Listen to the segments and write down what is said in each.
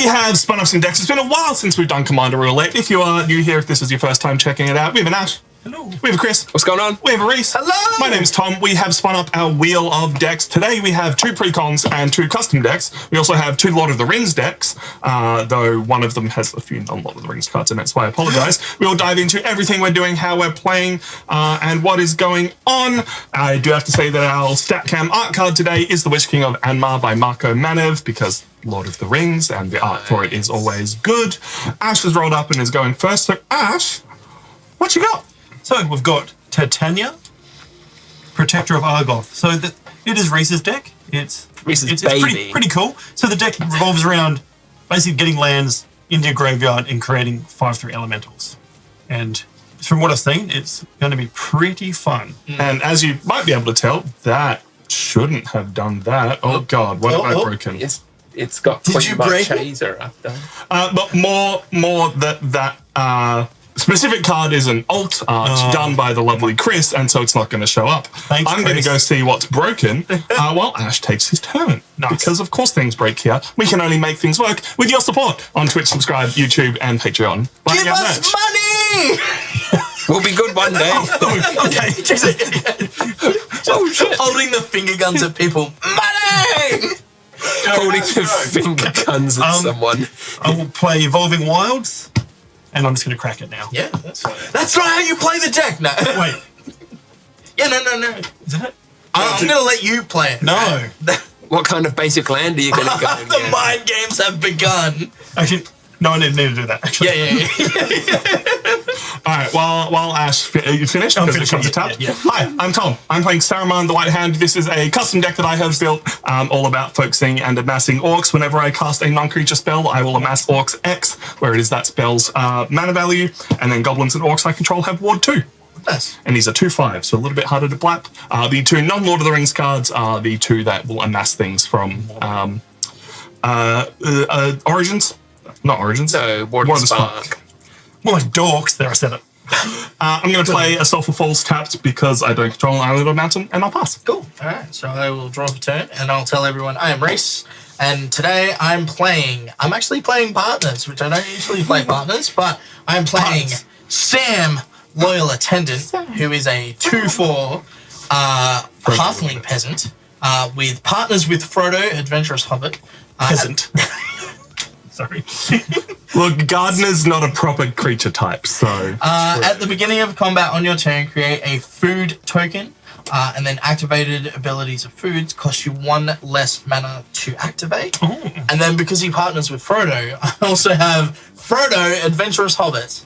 We have spun up some decks. It's been a while since we've done Commander Roulette. If you are new here, if this is your first time checking it out, we have an Ash. Hello. We have a Chris. What's going on? We have a Reese. Hello. My name's Tom. We have spun up our wheel of decks. Today we have 2 pre-cons and 2 custom decks. We also have 2 Lord of the Rings decks, though one of them has a few non-Lord of the Rings cards in it, so I apologise. We'll dive into everything we're doing, how we're playing, and what is going on. I do have to say that our StatCam art card today is The Witch King of Anmar by Marco Manev, because Lord of the Rings, and the art for it is always good. Ash has rolled up and is going first. So, Ash, what you got? So we've got Titania, Protector of Argoth. So it is Reese's deck. It's pretty cool. So the deck revolves around basically getting lands into your graveyard and creating 5/3 elementals. And from what I've seen, it's going to be pretty fun. And as you might be able to tell, that shouldn't have done that. Oh God, what have I broken? It's got pretty much chaser after. But more that specific card is an alt art done by the lovely Chris, and so it's not going to show up. Thanks, I'm going to go see what's broken while Ash takes his turn. Nice. Because of course things break here. We can only make things work with your support on Twitch, subscribe, YouTube, and Patreon. Give us money! We'll be good one day. Okay. Oh shit! Holding the finger guns at people. Money! Holding the finger guns at someone. I will play Evolving Wilds, and I'm just going to crack it now. Yeah, that's right. That's not how you play the deck. No. Wait. Yeah, no. Isn't it? I'm going to let you play it. No. What kind of basic land are you going to go and The get? mind games have begun. Actually, no, I need to do that. Actually. Yeah. All right, while Ash, you finished? I'm Because it finished, comes yeah, tapped. yeah. Hi, I'm Tom. I'm playing Saruman the White Hand. This is a custom deck that I have built, all about focusing and amassing orcs. Whenever I cast a non-creature spell, I will amass orcs X, where it is that spell's mana value, and then goblins and orcs I control have ward 2. Nice. And these are 2/5, so a little bit harder to blap. The 2 non-Lord of the Rings cards are the 2 that will amass things from Origins. Not Origins. No, Ward of the Spark. More like dorks. There, I said it. I'm going to play a Sulphur Falls tapped because I don't control an island or mountain, and I'll pass. Cool. All right, so I will draw up a turn, and I'll tell everyone I am Reese, and today I'm actually playing partners, which I don't usually play partners, but I'm playing Sam, Loyal Attendant, who is a 2/4 halfling peasant, with partners with Frodo, Adventurous Hobbit. Peasant. Sorry. Look, Gardener's not a proper creature type, so... At the beginning of combat on your turn, create a food token, and then activated abilities of foods cost you 1 less mana to activate. Oh. And then because he partners with Frodo, I also have Frodo, Adventurous Hobbit.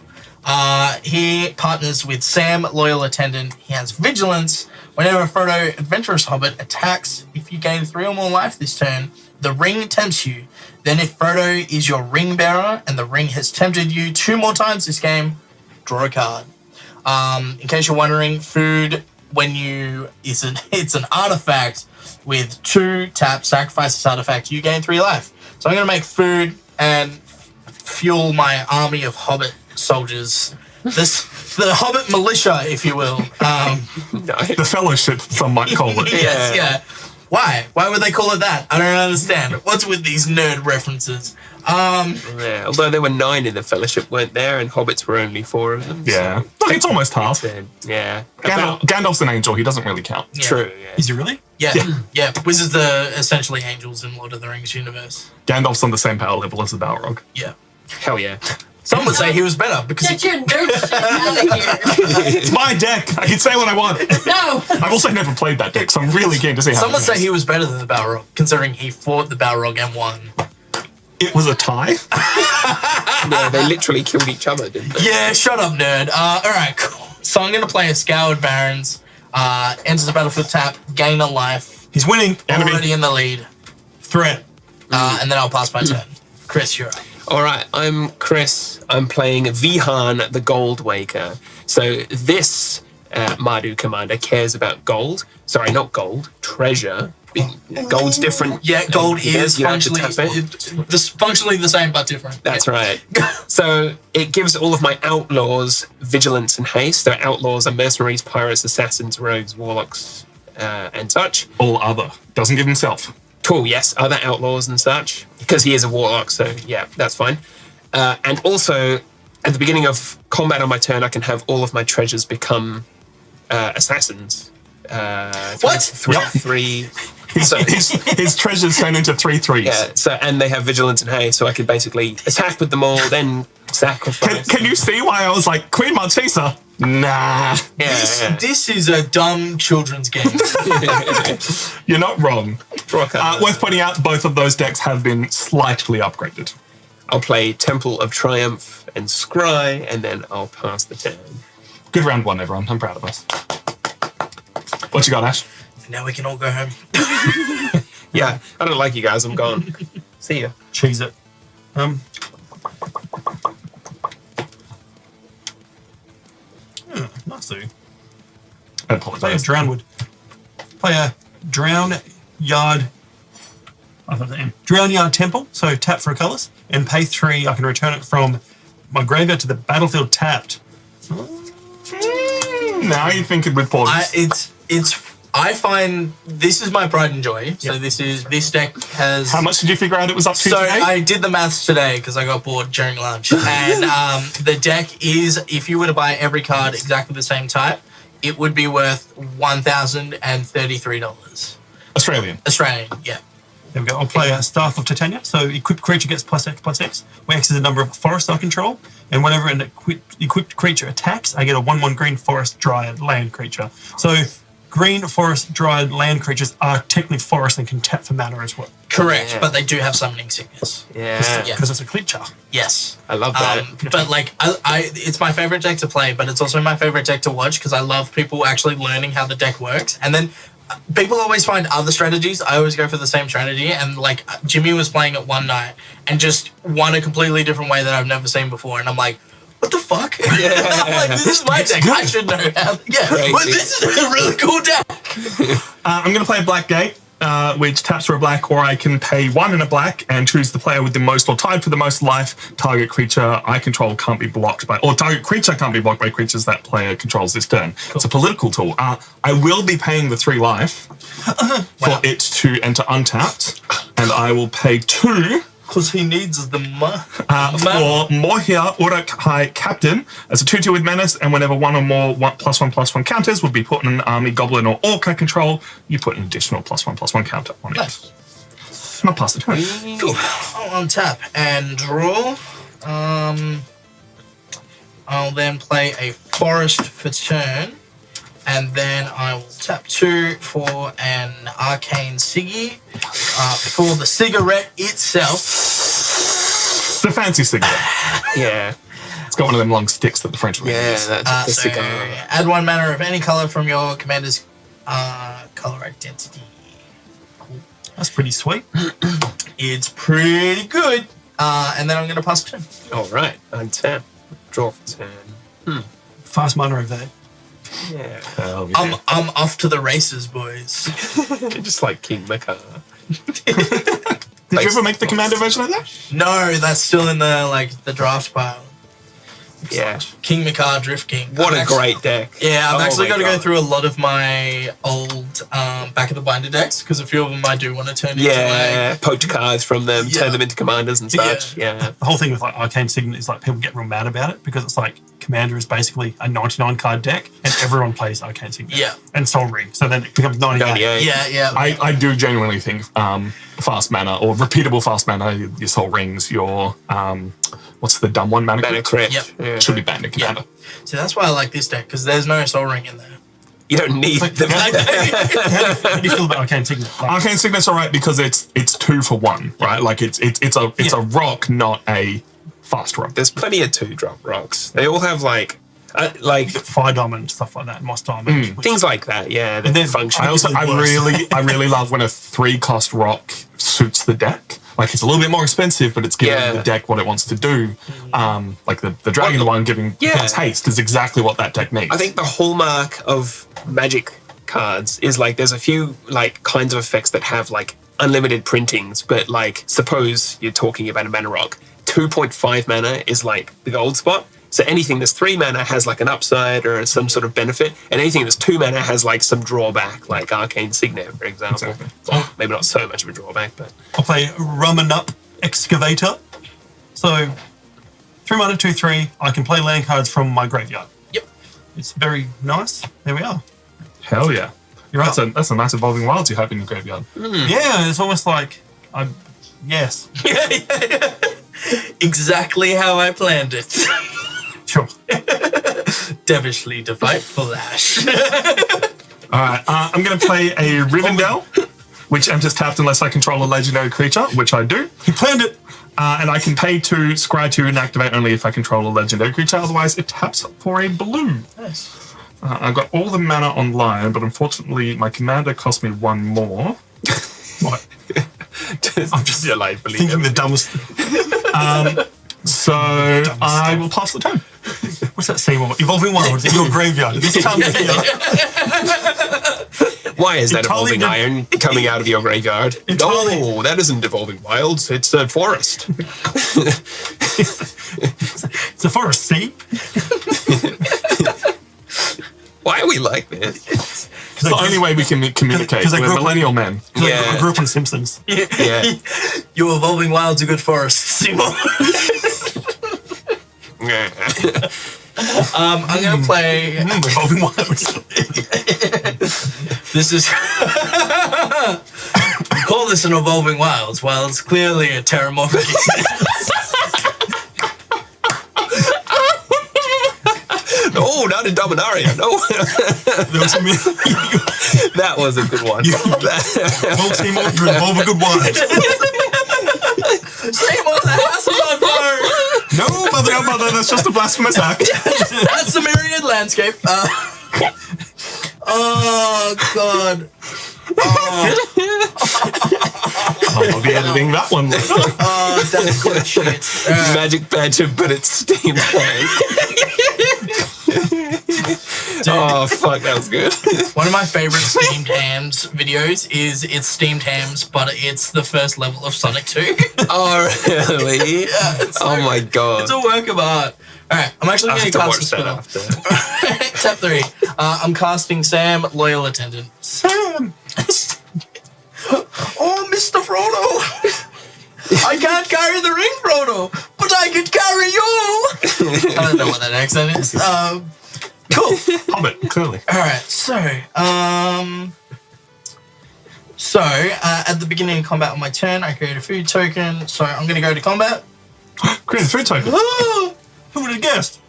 He partners with Sam, Loyal Attendant. He has Vigilance. Whenever Frodo, Adventurous Hobbit, attacks, if you gain 3 or more life this turn, the ring tempts you. Then if Frodo is your ring bearer and the ring has tempted you 2 more times this game, draw a card. In case you're wondering, food, it's an artifact with 2 taps, sacrifice this artifact, you gain 3 life. So I'm going to make food and fuel my army of Hobbit soldiers. The Hobbit militia, if you will. The Fellowship, some might call it. Yes, yeah. Why? Why would they call it that? I don't understand. What's with these nerd references? Yeah, although there were 9 in the Fellowship, weren't there, and hobbits were only 4 of them. Yeah. So Look, it's almost half. yeah. Gandalf's an angel, he doesn't really count. Yeah. True, yeah. Is he really? Yeah. Wizards are essentially angels in Lord of the Rings universe. Gandalf's on the same power level as the Balrog. Yeah. Hell yeah. Some would say he was better because Get your nerd shit out of here. It's my deck! I can say what I want! No. I've also never played that deck, so I'm really keen to see how some it would say goes. he was better than the Balrog, considering he fought the Balrog and won. It was a tie? Yeah, they literally killed each other, didn't they? Yeah, shut up, nerd. Alright, cool. So I'm going to play a Scoured Barons. Enters the battlefield tap, gain a life. He's winning. Already in the lead. Threat. And then I'll pass my turn. Chris, you're up. All right, I'm Chris. I'm playing Vihan, the Gold Waker. So this Mardu commander cares about gold. Sorry, not gold, treasure. Gold's different. Yeah, gold is You have to functionally, tap it. functionally the same, but different. That's right. So it gives all of my outlaws vigilance and haste. So outlaws are mercenaries, pirates, assassins, rogues, warlocks, and such. All other. Doesn't give himself. Cool, yes. Other outlaws and such. Because he is a warlock, so yeah, that's fine. And also, at the beginning of combat on my turn, I can have all of my treasures become assassins. What? Three. So, His treasures turn into 3/3s. yeah, so, and they have vigilance and haste, so I can basically attack with them all, then sacrifice. Can you see why I was like, Queen Marchesa? Nah. Yeah. This is a dumb children's game. You're not wrong. Draw a card. Worth pointing out, both of those decks have been slightly upgraded. I'll play Temple of Triumph and Scry, and then I'll pass the turn. Good round one, everyone. I'm proud of us. What you got, Ash? Now we can all go home. Yeah, I don't like you guys. I'm gone. See ya. Cheese it. Nice to I play a apologize. Drownwood. Play a Drown Yard. Drown Yard Temple. So tap for a colours and pay 3. I can return it from my graveyard to the battlefield tapped. Now you're thinking with pause. I find this is my pride and joy. So this deck has. How much did you figure out it was up to So today? I did the maths today because I got bored during lunch. And the deck is, if you were to buy every card exactly the same type, it would be worth $1,033. Australian. Australian, yeah. There we go. I'll play a Staff of Titania. So equipped creature gets +X/+X, where X is the number of forests I control. And whenever an equipped creature attacks, I get a 1/1 green forest dryad land creature. So green forest dryad land creatures are technically forest and can tap for mana as well. Correct, Yeah. but they do have summoning sickness. Yeah. Because it's a creature. Yes. I love that. But like, it's my favorite deck to play, but it's also my favorite deck to watch because I love people actually learning how the deck works. And then people always find other strategies. I always go for the same strategy. And like, Jimmy was playing it one night and just won a completely different way that I've never seen before. And I'm like, what the fuck? I'm like, this is my deck. I should know how. Yeah, Crazy. but this is a really cool deck. I'm going to play a black gate, which taps for a black, or I can pay 1 and a black and choose the player with the most or tied for the most life. Target creature I control can't be blocked by, or target creature can't be blocked by creatures that player controls this turn. Cool. It's a political tool. I will be paying the 3 life for it to enter untapped, and I will pay 2 Because he needs the for Mohia Urukai Captain as a 2/2 with menace, and whenever one or more +1/+1 counters would be put in an army, goblin, or orc I control, you put an additional +1/+1 counter on it. Nice. Not past the turn. Cool. I'll untap and draw. I'll then play a forest for turn. And then I will tap 2 for an arcane Siggy. For the cigarette itself. The fancy cigarette. Yeah. It's got one of them long sticks that the French would Yeah, use. that's the So cigar. add 1 mana of any color from your commander's color identity. That's pretty sweet. It's pretty good. And then I'm going to pass a turn. All right. Untap. Draw for turn. Fast mana of that. Yeah. Hell yeah. I'm off to the races, boys. Just like King Makar. Did you ever make the commander version of that? No, that's still in the draft pile. Yeah. King Makar, Drift King. What I'm a actually- great deck. Yeah, I've Oh actually my got to go God. through a lot of my old back of the binder decks because a few of them I do want to turn Yeah. Poach cards from them, Yeah. turn them into commanders and such. Yeah. The whole thing with like Arcane Signet is like people get real mad about it because it's like Commander is basically a 99 card deck and everyone plays Arcane Signet. Yeah. And Soul Ring. So then it becomes 98. 98. into yeah. I do genuinely think fast mana or repeatable fast mana, your soul rings, your what's the dumb one? Mana Mana crypt? crypt. Yep. Yeah. Should be banned in commander. So that's why I like this deck because there's no Soul Ring in there. You don't need them. How do you feel about Arcane Signet? Like, Arcane Signet's alright because it's 2 for 1, right? Like it's a rock, not a fast rock. There's plenty of 2-drop rocks. They all have like Fire Diamond and stuff like that, Moss Diamond. which- things like that. Yeah. That And then function. I really love when a 3-cost rock suits the deck. Like it's a little bit more expensive, but it's giving Yeah. the deck what it wants to do. Like the dragon one giving things haste is exactly what that deck needs. I think the hallmark of Magic cards is like there's a few like kinds of effects that have like unlimited printings, but like suppose you're talking about a mana rock, 2.5 mana is like the gold spot. So anything that's 3 mana has like an upside or some sort of benefit, and anything that's 2 mana has like some drawback, like Arcane Signet, for example. Exactly. Well, maybe not so much of a drawback, but I'll play Rummanup Excavator. So 3 mana, 2/3. I can play land cards from my graveyard. Yep. It's very nice. There we are. Hell yeah. You're up. That's a nice evolving wilds you have in your graveyard. Yeah, it's almost like yes. Exactly how I planned it. Sure. Devilishly delightful Ash. All right, I'm going to play a Rivendell, which enters tapped unless I control a legendary creature, which I do. He planned it. And I can pay to scry 2 and activate only if I control a legendary creature. Otherwise, it taps for a blue. Nice. I've got all the mana online, but unfortunately, my commander cost me 1 more. What? I'm just alive, believe Thinking it. the dumbest. So I will pass the turn. What's that Seymour? Evolving Wilds in your graveyard. This time of year. Why is that Entirely evolving iron coming out of your graveyard? Entirely- No, that isn't evolving wilds. It's a forest. It's a forest sea. Why are we like this? It's the only way we can communicate. 'cause I We're grew up- millennial men. Yeah. I grew up on Simpsons. Yeah. Your evolving wilds are good forests, Seymour. I'm gonna play. Evolving Wilds. This is. We call this an evolving wilds. Well, it's clearly a terramorphic. No, not in Dominaria. No. That was a good one. Well, Seymour, you evolve a good wild. Seymour, the house is on fire. No, mother, that's just a blasphemous act. That's the myriad landscape. Oh God. I'll be editing that one later. Oh, that's good shit. Magic Badger, but it's steamed ham. Oh, fuck, that was good. One of my favorite steamed hams videos is it's steamed hams, but it's the first level of Sonic 2. Oh, really? Yeah, it's Oh, my God. It's a work of art. Alright, I'm actually I going have to to cast a watch that spell. after. Tap 3. I'm casting Sam, Loyal Attendant. Sam. Oh, Mr. Frodo! I can't carry the ring, Frodo, but I can carry you! I don't know what that accent is. Cool. Hobbit, clearly. Alright, so at the beginning of combat on my turn, I create a food token. So I'm going to go to combat. Create a food token. Who would have guessed?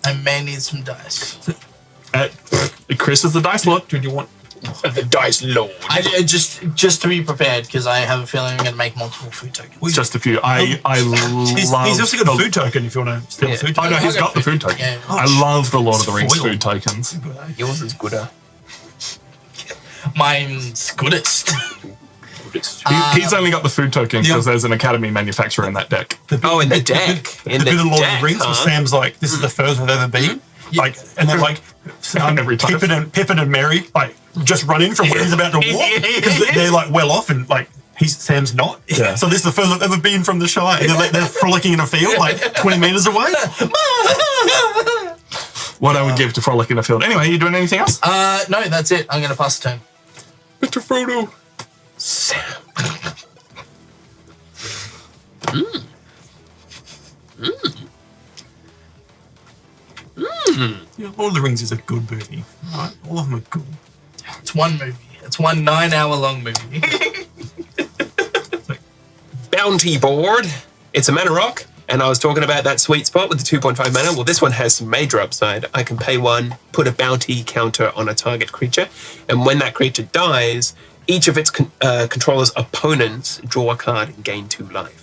I may need some dice. Chris is the dice lord. Do you want? The Dice Lord. I just to be prepared because I have a feeling I'm going to make multiple food tokens. Just a few. I He's love. also got a food token if you want to steal Yeah. a food Oh token. no, he's got the food token. Yeah. I love the Lord of the Rings Foil. food tokens. Yours is gooder. Mine's goodest. He's only got the food token because there's an Academy manufacturer in that deck. Oh, in the deck. In The bit of Lord of deck, the Rings where huh? Sam's like, "This is the furthest I've ever been." Like, and then like Every time. Pippin and Merry like just run in from where he's about to walk because they're like well off and like Sam's not. Yeah. So this is the furthest I've ever been from the Shire. And they're frolicking in a field like 20 meters away. What I would give to frolic in a field. Anyway, you doing anything else? No, that's it. I'm going to pass the turn. Mr. Frodo. Sam. Yeah, Lord of the Rings is a good movie. Right? All of them are good. It's one movie. It's one 9-hour-long movie. Bounty board. It's a mana rock, and I was talking about that sweet spot with the 2.5 mana. Well, this one has some major upside. I can pay 1, put a bounty counter on a target creature, and when that creature dies, each of its controller's opponents draw a card and gain 2 life.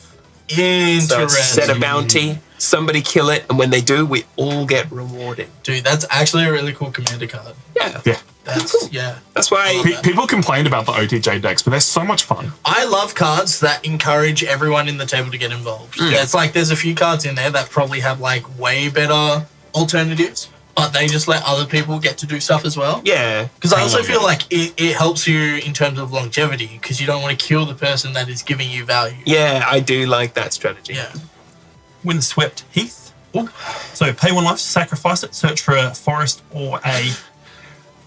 So Interesting. set a bounty, somebody kill it, and when they do, we all get rewarded. Dude, that's actually a really cool commander card. Yeah. Yeah. That's why. People complained about the OTJ decks, but they're so much fun. I love cards that encourage everyone in the table to get involved. It's like there's a few cards in there that probably have like way better alternatives, but they just let other people get to do stuff as well. Yeah. Because I also love feel it. like it helps you in terms of longevity because you don't want to kill the person that is giving you value. Yeah, I do like that strategy. Yeah. Windswept Heath. So pay 1 life, sacrifice it, search for a forest or a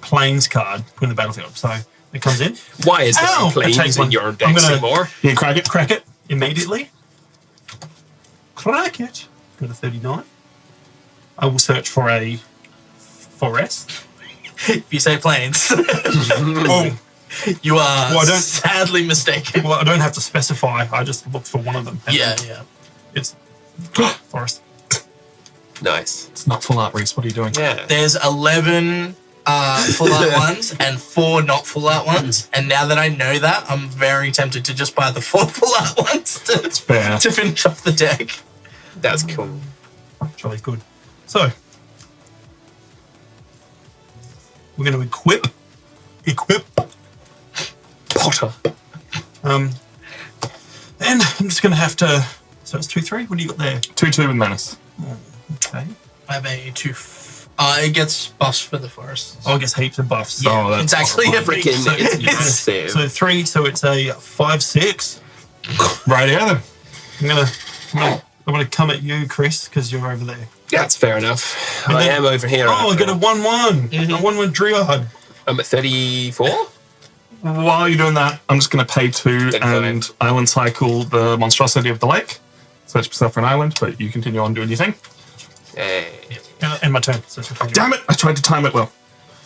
plains card, put in the battlefield. So it comes in. Why is there Ow! no planes It takes in one. your I'm decks gonna- anymore? Yeah, crack it. Crack it immediately. Crack it. Go to 39. I will search for a forest. If you say planes, Oh, you are Well, I don't- sadly mistaken. well, I don't have to specify. I just look for one of them. And Yeah. It's forest. Nice. It's not full art, Reese. What are you doing? Yeah. There's 11 full art ones and 4 not full art ones. And now that I know that, I'm very tempted to just buy the 4 full art ones Fair. to finish off the deck. That's cool. Charlie's good. So we're going to equip. Potter. And I'm just going to have to. So it's 2-3. What do you got there? 2/2 with menace. Okay. I have a 2. It gets buffs for the forest. Oh, I guess heaps of buffs. Oh, that's it's actually a big. Freaking, it's Yeah. massive. So 3. So it's a 5-6. right. Yeah, then. I'm gonna come at you, Chris, because you're over there. That's fair enough. And I then- am over here. Oh, I got a after. 1-1. A 1-1 Dryad. I'm at 34. While you're doing that, I'm just going to pay 2 and island cycle the monstrosity of the lake. Search yourself for an island, but you continue on doing your thing. Hey. And my turn. So it's Damn it! I tried to time it well.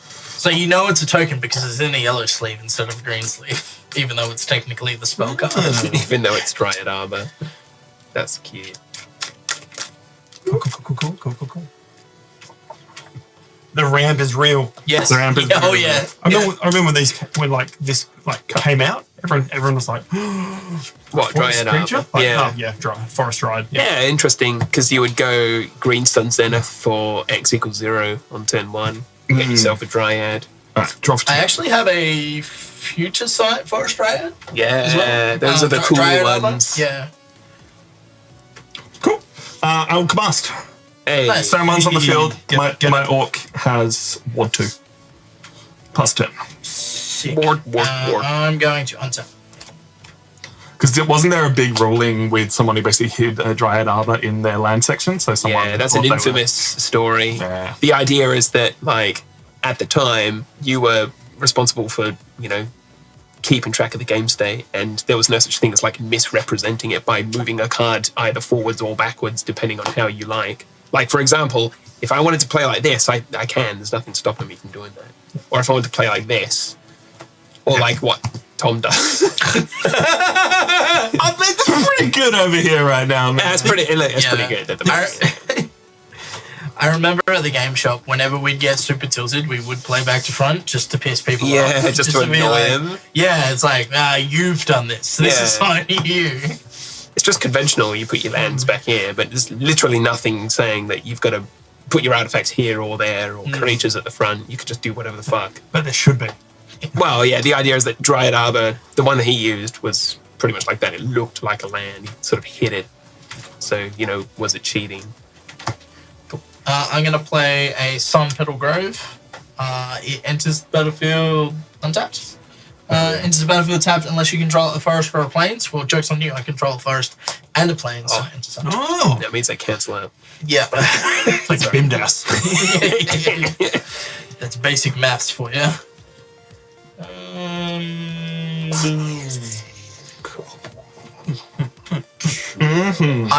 So you know it's a token because it's in a yellow sleeve instead of a green sleeve, even though it's technically the spell card. Even though it's Dryad armor. That's cute. Cool. The ramp is real. Yes. The ramp is Oh really yeah. I remember when this came out. Everyone was like, What, forest Dryad creature? armor? Like, Yeah. oh, yeah, forest ride. Yeah, interesting, because you would go Green Sun Zenith for X = 0 on turn 1. Get yourself a Dryad. Alright, draw for 2. I actually have a future sight forest dryad. Yeah, as well. those are the cool Dryad armor. ones. Yeah. Cool. I'll cast. Hey, Nice. Saruman's on the field. Get My orc has Ward 2. Plus 10. Sick. Ward. I'm going to untap. Because wasn't there a big ruling with someone who basically hid a Dryad Arbor in their land section? So someone. Yeah, that's thought an they were- infamous story. Yeah. The idea is that, like, at the time, you were responsible for, keeping track of the game state, and there was no such thing as, like, misrepresenting it by moving a card either forwards or backwards, depending on how you like. Like, for example, if I wanted to play like this, I can. There's nothing stopping me from doing that. Or if I wanted to play like this, or like what Tom does. I think that's pretty good over here right now, man. That's pretty good at the I, moment. I remember at the game shop, whenever we'd get super tilted, we would play back to front just to piss people off. Yeah, just to be annoy like, him. Yeah, it's like, you've done this. This is Yeah. on you. It's just conventional. You put your lands back here, but there's literally nothing saying that you've got to put your artifacts here or there or creatures at the front. You could just do whatever the fuck. But there should be. Well, yeah, the idea is that Dryad Arbor, the one that he used, was pretty much like that. It looked like a land. He sort of hit it. So, was it cheating? I'm going to play a Sun Petal Grove. It enters the battlefield untapped. Enters the battlefield tapped unless you control a forest or a plains. Well, joke's on you, I control a forest and a plains. So it enters untapped. Oh, That means they cancel out. Yeah. it's like Bimdas. That's basic maths for you.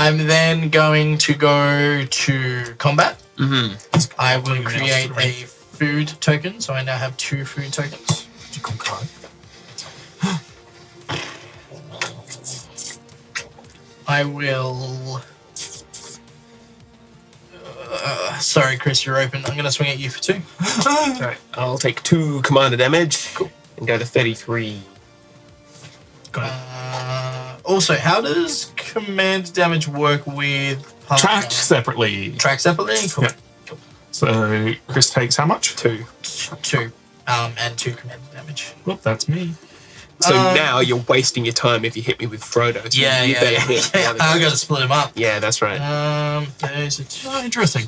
I'm then going to go to combat. I will create a food token, so I now have 2 food tokens. I will. Sorry, Chris, you're open. I'm going to swing at you for 2. Alright, I'll take 2 commander damage and go to 33. Also, how does command damage work with Tracked separately. Track separately? Cool. Yeah. So Chris takes how much? 2. 2. And 2 command damage. Whoop, that's me. So now you're wasting your time if you hit me with Frodo. So Yeah, you yeah. better hit the other I guy. got to split them up. Yeah, that's right. There's a 2. Oh, interesting.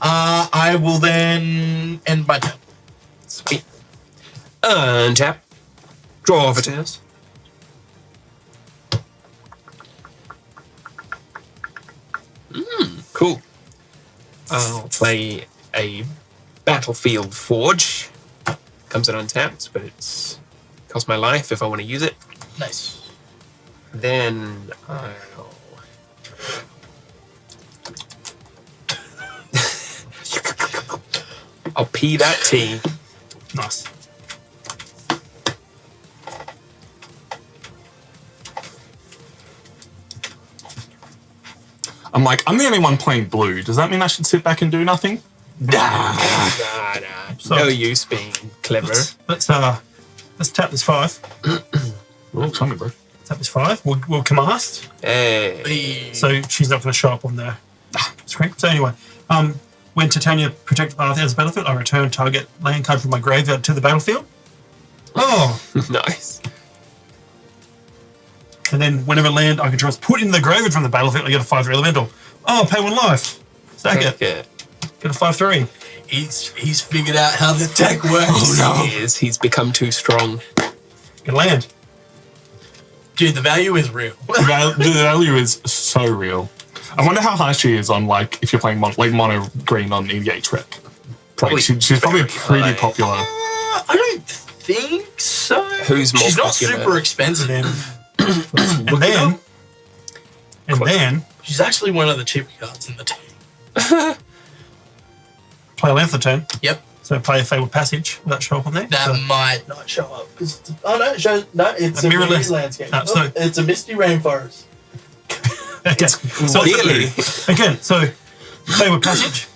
I will then end my turn. Sweet. Untap. Draw for tails. Cool. I'll play a Battlefield Forge. Comes in untapped, but it's costs my life if I want to use it. Nice. Then I'll pee that tea. Nice. I'm like, I'm the only one playing blue. Does that mean I should sit back and do nothing? Nah. No use being clever. Let's tap this 5. Oh, tell me, bro. Tap this 5. We'll cast. Hey. So she's not going to show up on the screen. So anyway, when Titania protects path as battlefield, I return target land card from my graveyard to the battlefield. Oh, Nice. and then whenever land I control is put into the graveyard from the battlefield, I get a 5/3 elemental. Oh, pay 1 life. Sack it. Yeah. Get a 5/3. He's figured out how the deck works. Oh, no. He's become too strong. Get land. Dude, the value is real. The value is so real. I wonder how high she is on, like, if you're playing mono green on EDH Trek. Probably She's probably very pretty high. popular. I don't think so. Who's more She's not popular? super expensive. And then She's actually one of the cheaper cards in the deck. play a land for the turn. Yep. So play a Fabled Passage. Will that show up on there? That So- might not show up. Oh no, it shows. No, it's A a mirrorless- misty landscape. No, so- it's a misty rainforest. Okay. So Really? again, so Fabled Passage.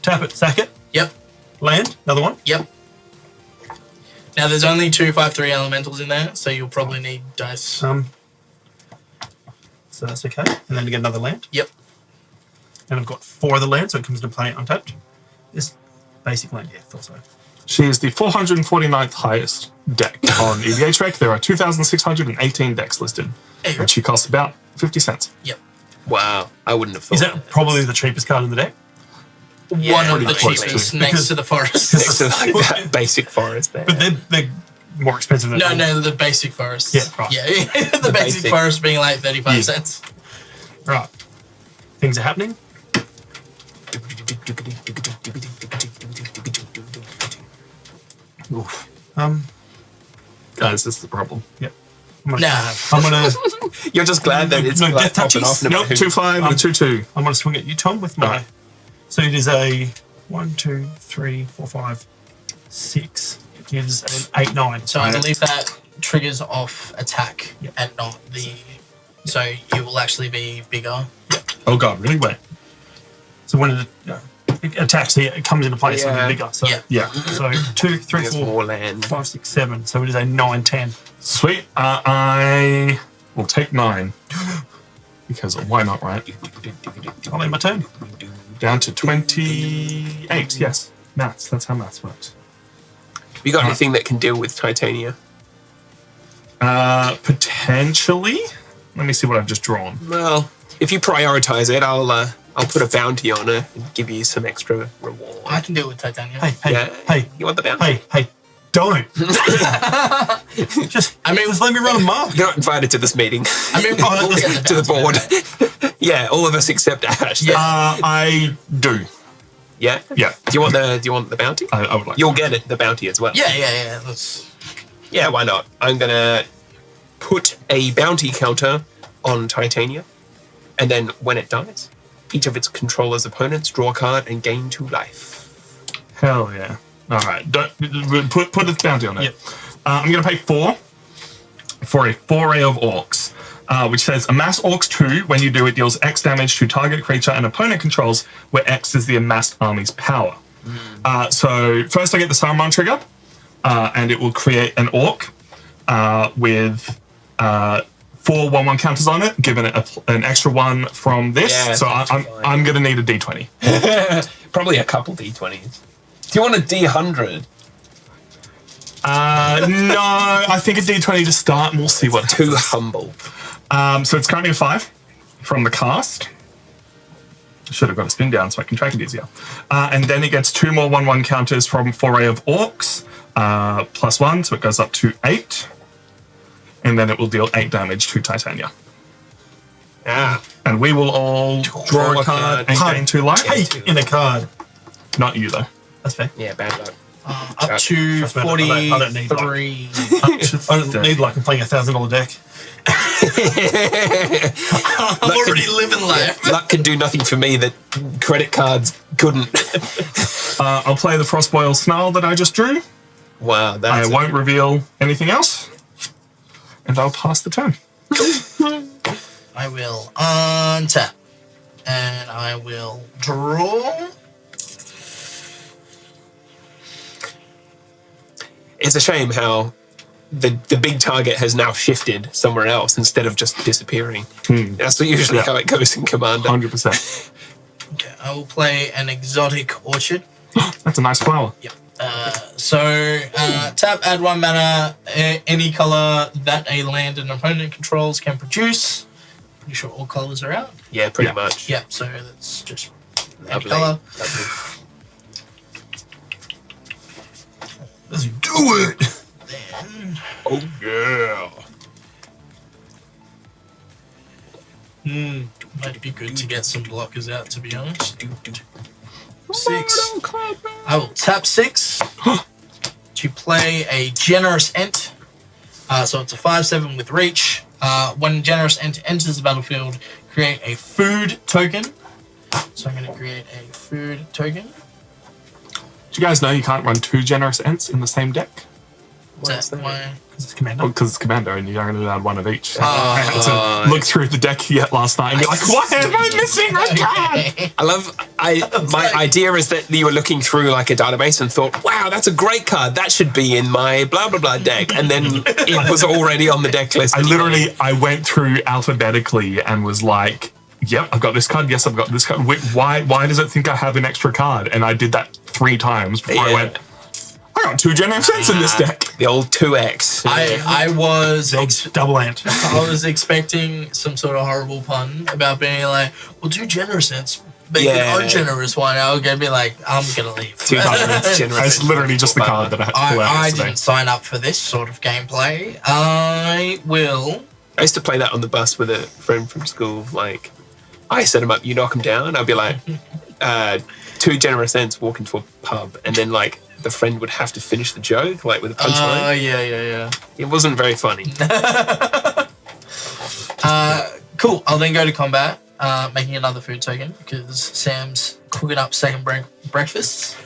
Tap it, sack it. Yep. Land. Another one. Yep. Now there's only 2 5/3 elementals in there, so you'll probably need dice. So that's okay. And then again, another land. Yep. And I've got 4 other lands, so it comes into play untapped. This basic land, yeah, thought so. She is the 449th highest deck on EDH Trek. There are 2,618 decks listed. There you go. And she costs about 50 cents. Yep. Wow. I wouldn't have thought Is that probably the cheapest card in the deck? Yeah, One of pretty the close cheapest to. next Because- to the forest. next to like that basic forest there? But they're more expensive than No, the basic forest. Yeah, right. Yeah, the basic basic. forest being like 35 Yeah. cents. Right. Things are happening. Oof. Um, Guys, this is the problem. yep. I'm gonna, Nah. I'm gonna You're just glad that it's No, like death popping touches? off. No Nope, matter who- 2-5 and a 2-2. I'm gonna swing at you, Tom, with my. Alright. So it is a 1, 2, 3, 4, 5, 6. It is an 8, 9. So I Right. believe that triggers off attack Yep. and not the. So it will actually be bigger. Oh, God, really? Wait. So when it attacks, it comes into play, so Yeah. it's bigger. So Yeah. Yeah. So 2, 3, There's 4, more land. 5, 6, 7. So it is a 9, 10. Sweet. I will take 9. Because why not, right? I'll end my turn. Down to 28. Yes. Maths. That's how maths works. You got anything that can deal with Titania? Potentially. Let me see what I've just drawn. Well, if you prioritize it, I'll put a bounty on her and give you some extra reward. I can deal with Titania. Hey, Yeah. hey, You want the bounty? hey, don't. just let me run a mark. You're not invited to this meeting. I mean, Oh, we'll get to the bounty. board. Yeah, all of us except Ash. Yeah. I do. Yeah. Yeah. Do you want the bounty? I would like You'll to. get it, the bounty as well. Yeah. That's Yeah, why not? I'm gonna put a bounty counter on Titania, and then when it dies, each of its controller's opponents draw a card and gain 2 life. Hell yeah. All right. Put a bounty on it. Yep. I'm going to pay 4 for a foray of orcs, which says amass orcs 2. When you do, it deals X damage to target creature and opponent controls, where X is the amassed army's power. So first I get the Saruman trigger, and it will create an orc with 4 1/1 counters on it, giving it an extra 1 from this. Yeah, so that's fine. I'm going to need a D20. Probably a couple D20s. Do you want a D100? No, I think a D20 to start, and we'll see what Too happens. humble. So it's currently a 5 from the cast. I should have got a spin down so I can track it easier. And then it gets 2 more 1/1 counters from foray of orcs, +1, so it goes up to 8. And then it will deal 8 damage to Titania. Ah. And we will all draw a card and gain 2 life. Take in a card. Not you, though. That's fair. Yeah, bad luck. Up to Trust me, I don't need luck. 43. I don't need like I'm playing $1,000 deck. I'm already living life. Luck can do nothing for me that credit cards couldn't. I'll play the Frostboil Snarl that I just drew. Wow, that's I won't reveal anything else. And I'll pass the turn. I will untap. And I will draw. It's a shame how the big target has now shifted somewhere else instead of just disappearing. That's usually how it goes in Commander. 100%. Okay, I will play an exotic orchard. That's a nice flower. Yep. Tap, add 1 mana, any color that a land an opponent controls can produce. Pretty sure all colors are out. Yeah, pretty much. Yep, so that's just any Lovely. color. Lovely. Let's do it. Then, Oh, yeah. might be good to get some blockers out, to be honest. 6. I will tap 6 to play a Generous Ent. So it's a 5/7 with reach. When Generous Ent enters the battlefield, create a food token. So I'm going to create a food token. Do you guys know you can't run 2 Generous Ents in the same deck? Is that why? Because it's Commander. Because it's Commander and you're only allowed 1 of each. Oh. I had to look through the deck yet last night and be like, why am I missing a card? I love. My idea is that you were looking through like a database and thought, "Wow, that's a great card. That should be in my blah blah blah deck." And then it was already on the deck list. I went through alphabetically and was like, yep, I've got this card. Yes, I've got this card. Wait, why does it think I have an extra card? And I did that 3 times before I went, I got 2 Generous Ents in this deck. The old 2x. I was Double ant. I was expecting some sort of horrible pun about being like, well, 2 Generous Ents, make an ungenerous one. I was gonna be like, I'm gonna leave. 2 generous. It's literally just the card that I had to pull out I yesterday. didn't sign up for this sort of gameplay. I will. I used to play that on the bus with a friend from school. Like, I set him up, you knock him down. I'd be like, 2 Generous Ents walk into a pub, and then like the friend would have to finish the joke like with a punchline. Yeah. It wasn't very funny. Cool. I'll then go to combat, making another food token because Sam's cooking up second breakfasts.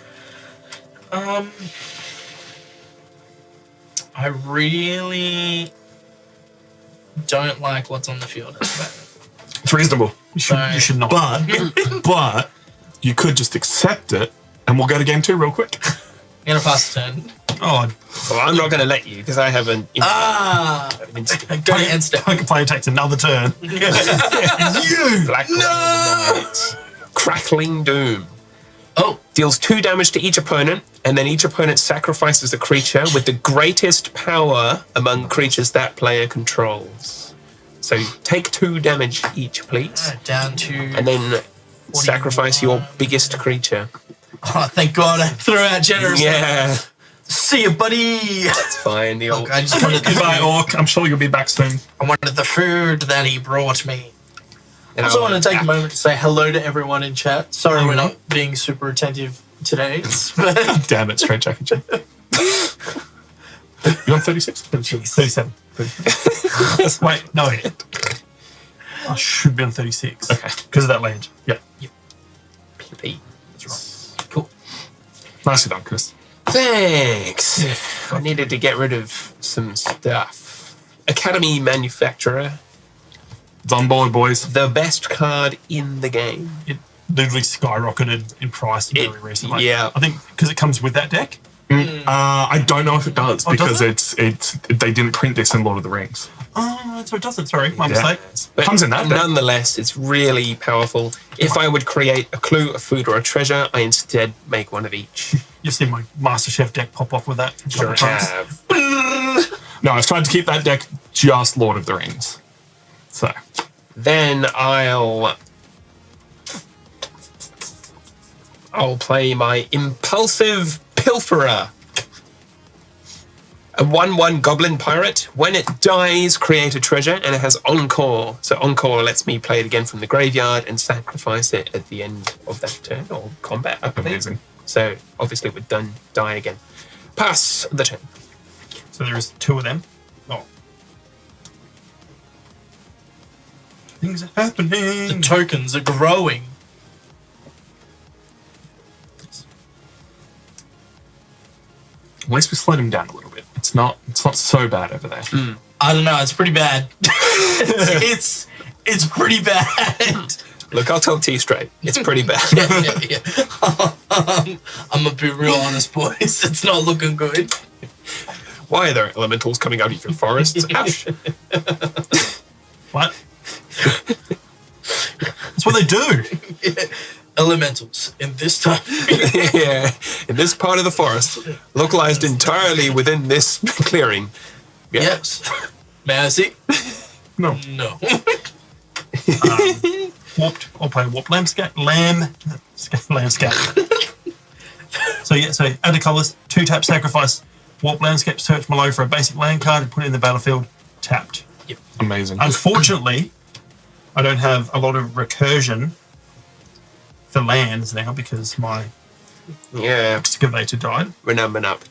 I really don't like what's on the field at the moment. It's reasonable. You should not. But you could just accept it and we'll go to game 2 real quick. I'm gonna pass the turn. Oh, Well, I'm not going to let you because I have an instant. Go to end step. poker player takes another turn. Black Knights. Crackling Doom. Oh, Deals 2 damage to each opponent, and then each opponent sacrifices a creature with the greatest power among creatures that player controls. So take 2 damage each, please. down to. And then sacrifice your biggest creature. Oh, thank God I threw out Generous. Yeah, See you, buddy. that's fine. The old Look, I just wanted the Goodbye, food. Orc. I'm sure you'll be back soon. I wanted the food that he brought me. I and also I'll- want to take a moment to say hello to everyone in chat. Sorry we're not being super attentive today. Damn it, straight Jackie Chan. You on 36? 37. Wait, no. I should be on 36. Okay. Because of that land. Yep. PP. Cool. Nicely done, Chris. Thanks. I needed to get rid of some stuff. Academy Manufacturer. It's on board, boys. The best card in the game. It literally skyrocketed in price very recently. yeah. I think because it comes with that deck. I don't know if it does because does it's they didn't print this in Lord of the Rings. Oh, so it doesn't. Sorry, my Yeah. mistake. But Comes in that deck. nonetheless, it's really powerful. If I would create a clue, a food, or a treasure, I instead make one of each. You've seen my MasterChef deck pop off with that a couple Sure of times. have. No, I've tried to keep that deck just Lord of the Rings. So Then I'll play my Impulsive Pilferer. A 1/1 goblin pirate. When it dies, create a treasure, and it has encore. So encore lets me play it again from the graveyard and sacrifice it at the end of that turn or combat. I believe. Amazing. So obviously it would die again. Pass the turn. So there's 2 of them. Oh. Things are happening. The tokens are growing. At least we slowed him down a little bit. It's not so bad over there. I don't know. It's pretty bad. it's pretty bad. Look, I'll tell T straight. It's pretty bad. Yeah. I'm gonna be real honest, boys. It's not looking good. Why are there elementals coming out of your forests? Ouch. What? That's what they do. Elementals in this time. Yeah, in this part of the forest, localized entirely within this clearing. Yeah. Yes. May I see? No. No. Warped. I'll play warped landscape. Landscape. So add the colours. 2 tap sacrifice. Warped landscape. Search below for a basic land card and put it in the battlefield. Tapped. Yep. Amazing. Unfortunately, I don't have a lot of recursion for lands now because my Yeah. excavator died. Renumbing up.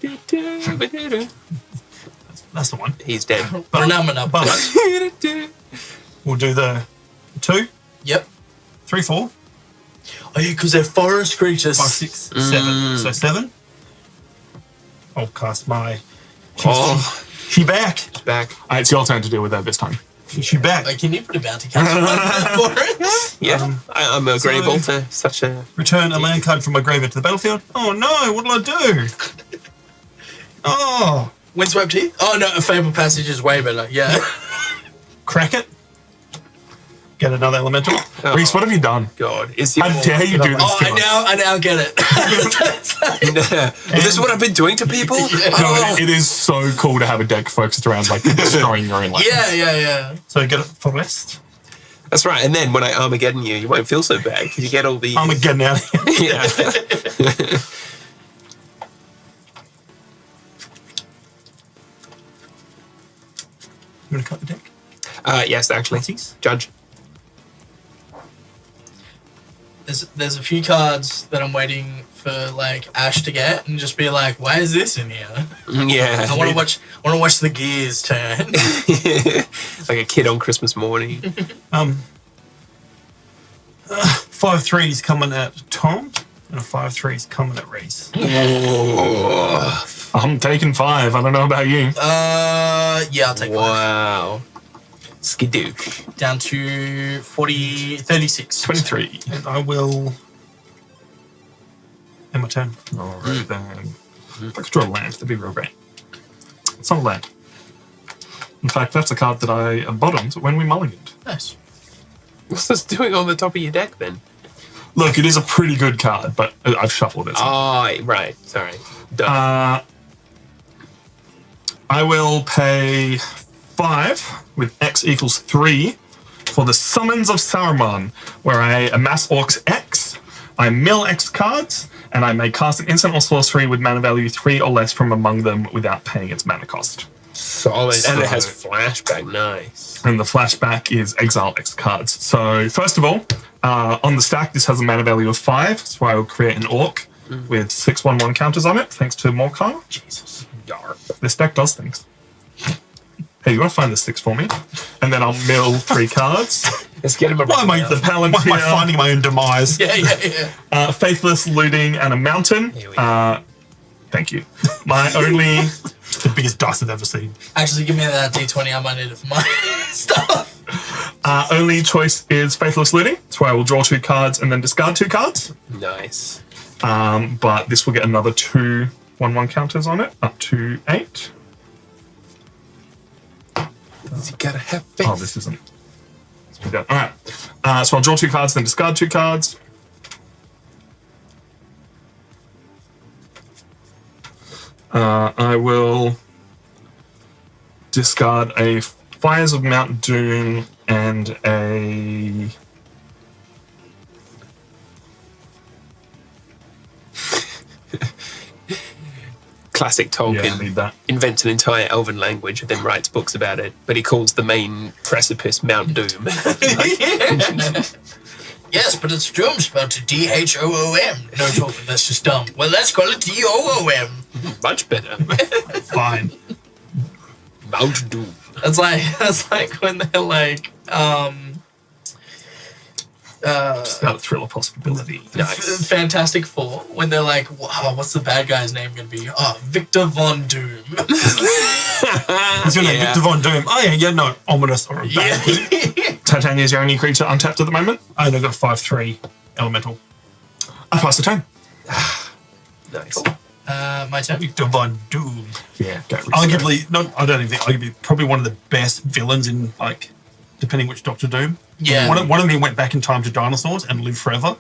That's the one. He's dead. But now I'm up. But we'll do the 2, Yep. 3, 4, Oh yeah, because they're forest creatures. 5, 6, 7. So 7. I'll cast my. Oh, She back. he's back. It's your turn to deal with that this time. She back. Like, can you put a bounty castle on that forest? Yeah, I'm agreeable to such a... Return a land card from my graveyard to the battlefield. Oh no! What did I do? Oh, Windswept Heath? Oh no, a Fable Passage is way better. Yeah. crack it. Get another elemental. Oh, Reese, what have you done? God. Is How dare you do this Oh, to us? I now get it. Is this what I've been doing to people? No, it is so cool to have a deck focused around like destroying your own life. Yeah. So get it forest. That's right. And then when I Armageddon you won't feel so bad because you get all the... I'm getting out of here. Yeah. You want to cut the deck? Yes, actually. Nazis? Judge. There's a few cards that I'm waiting for like Ash to get and just be like, why is this in here? Yeah. I want to watch the gears turn. Like a kid on Christmas morning. 5/3 is coming at Tom, and a 5/3 is coming at Reese. I'm taking 5. I don't know about you. Yeah, I'll take 5. Wow. Skidoosh. Down to 36. 23. And I will. And my turn. All right, then. If I could draw a land, that'd be real great. It's not a land. In fact, that's a card that I bottomed when we mulliganed. Nice. What's this doing on the top of your deck then? Look, it is a pretty good card, but I've shuffled it. Oh, right. Sorry. Done. I will pay 5 with X equals 3 for the Summons of Saruman, where I amass Orcs X, I mill X cards, and I may cast an instant or sorcery with mana value 3 or less from among them without paying its mana cost. Solid. And it has So- flashback. Nice. And the flashback is exile X cards. So first of all, on the stack, this has a mana value of 5, so I will create an Orc with 6/1/1 counters on it, thanks to Morcar. Jesus. Yarp. This deck does things. Hey, you want to find the 6 for me? And then I'll mill 3 cards. Let's get him a Why am I finding my own demise? Yeah. Faithless, Looting, and a Mountain. Here we go. Thank you. My only... The biggest dice I've ever seen. Actually, give me that D20. I might need it for my stuff. only choice is Faithless Looting. So I will draw 2 cards and then discard 2 cards. Nice. But this will get another 2/1/1 counters on it, up to 8. You gotta have faith. Oh, this isn't. All right. So I'll draw 2 cards, then discard 2 cards. I will discard a Fires of Mount Doom and a... classic Tolkien. Yeah, I need that. Invents an entire elven language and then writes books about it, but he calls the main precipice Mount Doom. Yes, but it's Doom spelled D-H-O-O-M. No, Tolkien, that's just dumb. Well, let's call it D-O-O-M. Much better. Fine. Mount Doom. That's like when they're like, Just about thriller possibility. Nice. Fantastic Four, when they're like, wow, what's the bad guy's name gonna be? Oh, Victor Von Doom. It's your name, Yeah. Victor Von Doom. Oh, yeah, no, ominous or a bad. Yeah. Titania's your only creature untapped at the moment. I only got 5/3 elemental. I pass the turn. Nice. My turn. Victor Von Doom. Yeah, go. Arguably, I don't even think, arguably, probably one of the best villains in, like, depending which Doctor Doom. Yeah. One of them went back in time to dinosaurs and lived forever.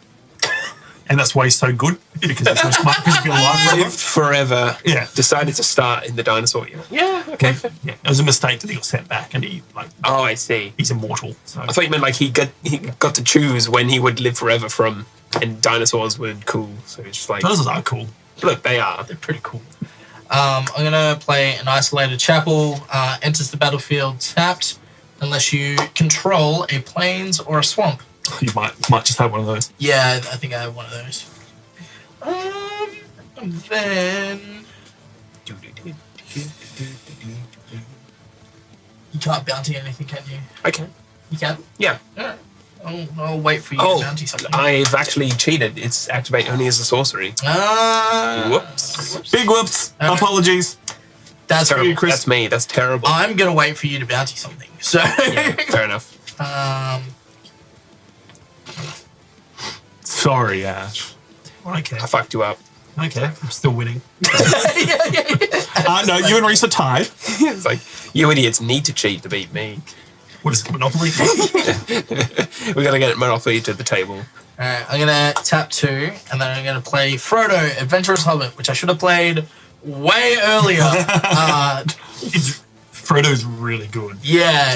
And that's why he's so good, because he's so smart, because he's been alive forever. Lived forever. Yeah. Decided to start in the dinosaur era. Yeah, okay. Yeah, it was a mistake that he got sent back, and he, like, Oh, I see. he's immortal. So. I thought you meant like he got to choose when he would live forever from, and dinosaurs were cool. So it's just like, Dinosaurs are cool. look, they are. They're pretty cool. I'm gonna play an isolated chapel. Enters the battlefield tapped, unless you control a plains or a swamp. You might just have one of those. Yeah, I think I have one of those. And then you can't bounty anything, can you? Okay. You can. Yeah. Alright. I'll wait for you Oh, to bounty something. I've actually cheated. It's activate only as a sorcery. Whoops. Big whoops. Okay. Apologies. That's Terrible. you, Chris. That's me. That's terrible. I'm gonna wait for you to bounty something. So. Yeah, fair enough. Sorry, Ash. Okay. I fucked you up. Okay, I'm still winning. No, you and Reese are tied. It's like, you idiots need to cheat to beat me. What is it, Monopoly? We gotta get Monopoly to the table. Alright, I'm gonna tap 2, and then I'm gonna play Frodo, Adventurous Hobbit, which I should have played way earlier. Frodo's really good. Yeah.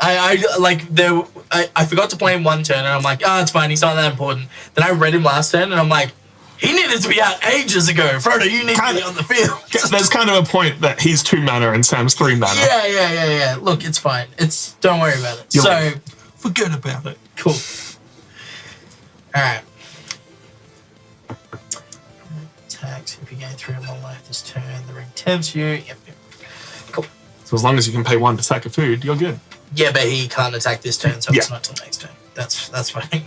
I forgot to play him one turn, and I'm like, it's fine, he's not that important. Then I read him last turn, and I'm like, he needed to be out ages ago. Frodo, you need to be on the field. There's kind of a point that he's 2 mana and Sam's 3 mana. Yeah. Look, it's fine. Don't worry about it. So, Forget about it. cool. Alright. Attacks. If you gain 3 or more life this turn, the ring tempts you. Yep. Cool. So as long as you can pay 1 to sack a food, you're good. Yeah, but he can't attack this turn, so it's Yeah. not till next turn. That's fine.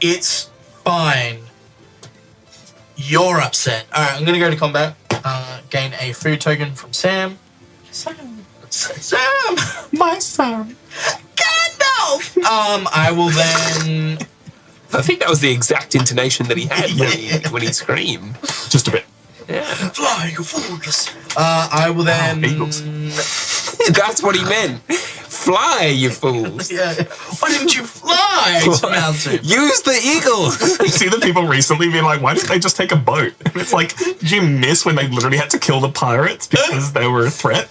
It's fine. You're upset. Alright, I'm gonna go to combat. Gain a food token from Sam. Sam! My son. Gandalf! I will then... I think that was the exact intonation that he had when he screamed. Just a bit. Yeah. Fly, you fools! I will then... Eagles. That's what he meant. Fly, you fools. Yeah. Why didn't you fly to mountain? Use the eagle. You see the people recently being like, why didn't they just take a boat? And it's like, did you miss when they literally had to kill the pirates because they were a threat?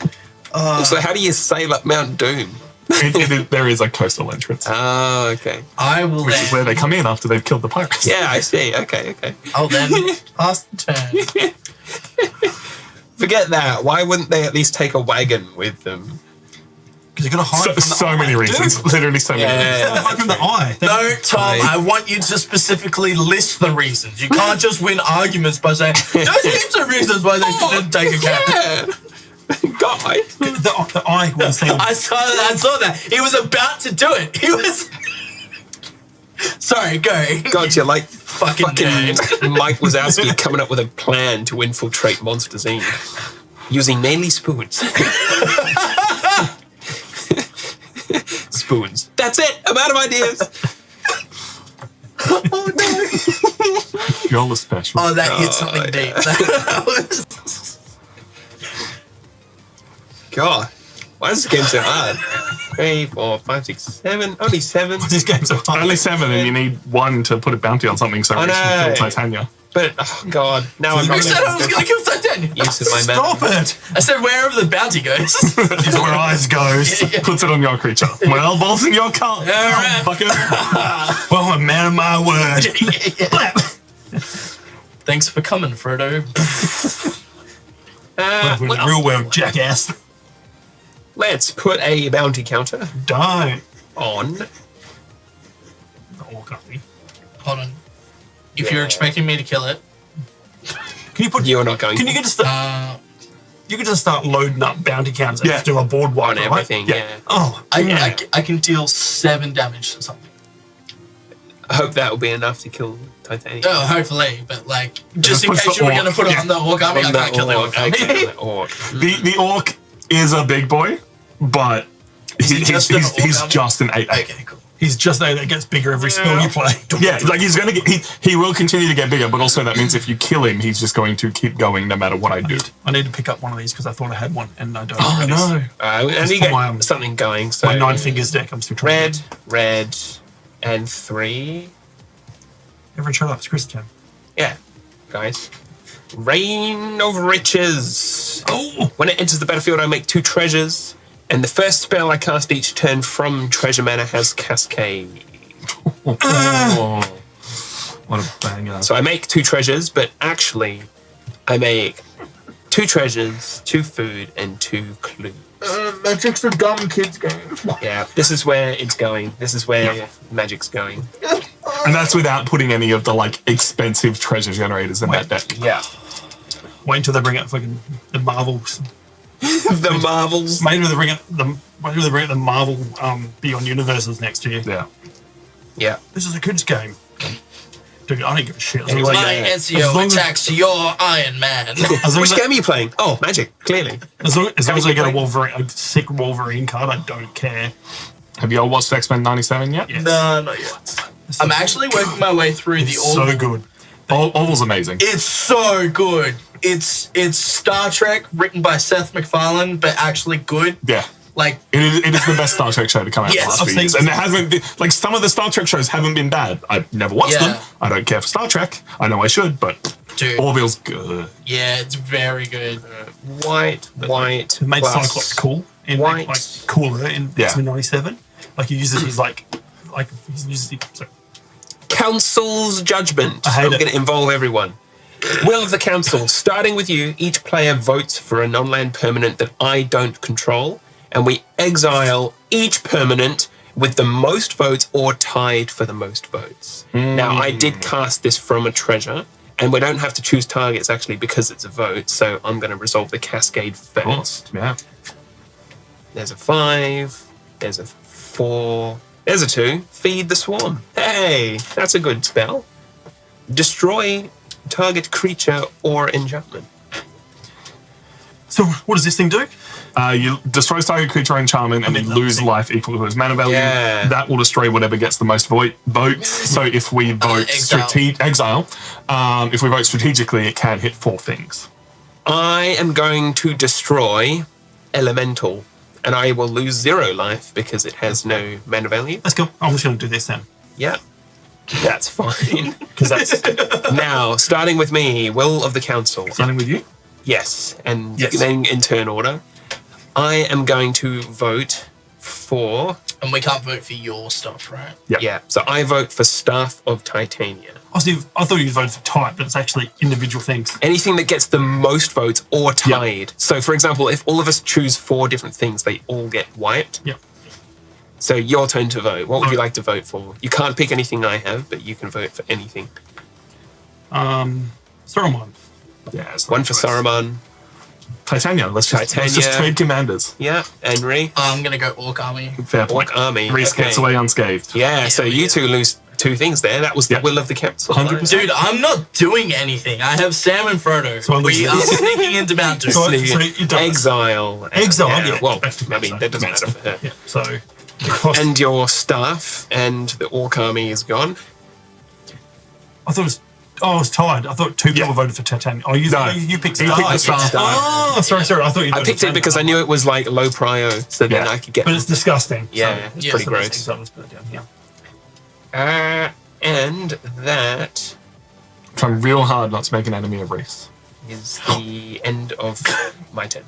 So how do you sail up Mount Doom? There is a coastal entrance, Oh, okay. I will which is where then... they come in after they've killed the pirates. Yeah, I see. Okay. I'll then pass the turn. Forget that. Why wouldn't they at least take a wagon with them? Because you're going to hide from the So eye, many reasons. dude. Literally so many reasons. Yeah. Hide from the eye. No, Tom, Fine. I want you to specifically list the reasons. You can't just win arguments by saying, there's heaps of reasons why they shouldn't take a cat. Yeah. Guy. The eye will say, I saw that. He was about to do it. He was... Sorry, go. God, you're like Fucking fucking Mike Wazowski coming up with a plan to infiltrate Monsters Inc. using mainly spoons. Spoons. That's it. I'm out of ideas. Oh, no. You're the special. Oh, that hit something deep. God, why is this game so hard? 3, 4, 5, 6, 7. Only 7. this game's so hard. Only 7, and you need 1 to put a bounty on something, so I Reese can know. kill Titania. But oh God, now I'm You said I was going to kill Titania. use of my Stop mana. it! I said wherever the bounty goes. This is where eyes goes. Puts it on your creature. Well, balls in your cup. All right. Fucker. Well, I'm a man of my word. Thanks for coming, Frodo. We're in the real world, jackass. Let's put a bounty counter Don't. on. Oh, can't we? Hold on. If Yeah. you're expecting me to kill it, Can you put? You're not going Can you just you can just start loading up bounty counters and Yeah. just do a board wipe on right? everything. Yeah. Oh, I can deal 7 damage to something. I hope that will be enough to kill Titanium. Oh, hopefully, but like, just in push case the you were orc. going to put it on the orc army, I can't kill the orc army. Okay, the orc. The orc is a big boy, but he just an orc he's army? just an 8/8. Okay, cool. he's just there that gets bigger every spell you play. Yeah, like he's gonna get he will continue to get bigger, but also that means if you kill him, he's just going to keep going no matter what I do. I need to pick up one of these because I thought I had one and I don't. Oh no! And you for my, get something going. So My 9 fingers deck. I'm still trying. red, and 3. Every shut up. It's Chris' turn. Yeah, guys. Rain of Riches. Oh, When it enters the battlefield, I make 2 treasures, and the first spell I cast each turn from treasure mana has Cascade. Oh, what a banger! So I make 2 treasures, but actually, I make 2 treasures, 2 food, and 2 clues. Magic's a dumb kids game, Yeah, this is where it's going. This is where magic's going. and that's without putting any of the like expensive treasure generators in that deck. Yeah. wait until they bring out fucking the Marvels. The Marvels. Maybe they bring out the Marvel Beyond Universes next year. Yeah. Yeah. This is a kids game. Dude, I don't give a shit. As long Anyway, as My yeah. As Ezio long as- attacks your Iron Man. as long Which as game are you playing? Oh, Magic, clearly. as long as I get a playing? Wolverine, a sick Wolverine card, I don't care. Have you all watched X-Men '97 yet? Yes. No, not yet. I'm actually working my way through the It's so Orville. good. Orville's amazing. It's so good. It's Star Trek written by Seth MacFarlane, but actually good. Yeah. Like, It is the best Star Trek show to come out Yes. in the last I've few seen- years. And there hasn't been, like, some of the Star Trek shows haven't been bad. I've never watched Yeah. them. I don't care for Star Trek. I know I should, but dude, Orville's good. yeah, it's very good. White. It made plus- Cyclops cool and White. like cooler in Yeah. X-Men '97. Like he uses his like he uses his, sorry. Council's Judgment. I hate I'm it. going to involve everyone. Will of the Council. Starting with you, each player votes for a non-land permanent that I don't control, and we exile each permanent with the most votes or tied for the most votes. Now, I did cast this from a treasure, and we don't have to choose targets actually because it's a vote, so I'm going to resolve the Cascade Of course. first. Yeah. There's a 5, there's a 4, there's a 2. Feed the Swarm. Hey, that's a good spell. Destroy target creature or enchantment. So what does this thing do? You destroy target creature or enchantment and I mean, you lose that's- life equal to its mana value. Yeah. That will destroy whatever gets the most votes. So if we vote Exile. if we vote strategically, it can hit 4 things. I am going to destroy Elemental, and I will lose 0 life because it has no mana value. Let's go. I'm just going to do this then Yeah, that's fine. because that's Now, starting with me, Will of the Council. Starting with you. Yes, and Yes. then in turn order, I am going to vote for. And we can't vote for your stuff, right? Yep. Yeah, so I vote for Staff of Titania. I thought you voted for type, but it's actually individual things. Anything that gets the most votes or tied. So, for example, if all of us choose 4 different things, they all get wiped. Yeah. So, your turn to vote. What would you like to vote for? You can't pick anything I have, but you can vote for anything. Saruman. Yeah. it's One not for choice. Saruman. Titania. Let's just Titania. trade commanders. Yeah, Henry. I'm gonna go Orc Army. Fair point. Orc Army. Reese gets away unscathed. Yeah, so you 2 lose 2 things there. That was the Yeah. Will of the Council. 100%. Dude, I'm not doing anything. I have Sam and Frodo. So I lose we this. are sneaking into Mount Doom. So you don't- Exile. Exile, Yeah, yeah. well, Back to I mean, that doesn't matter for her. Yeah. So the cost, And your staff and the Orc Army is gone. I thought it was. Oh, I was tied. I thought 2 people Yeah. voted for Titania. Oh, you No. you picked He Star. picked the I Star. picked Star. Oh, sorry. I thought you. I picked it because I knew it was like low prio, so then Yeah. I could get. But it's disgusting. Yeah, so, it's yeah, pretty so gross. let's exile this bit down here. And that Trying real hard not to make an enemy of Reese. is the end of my turn.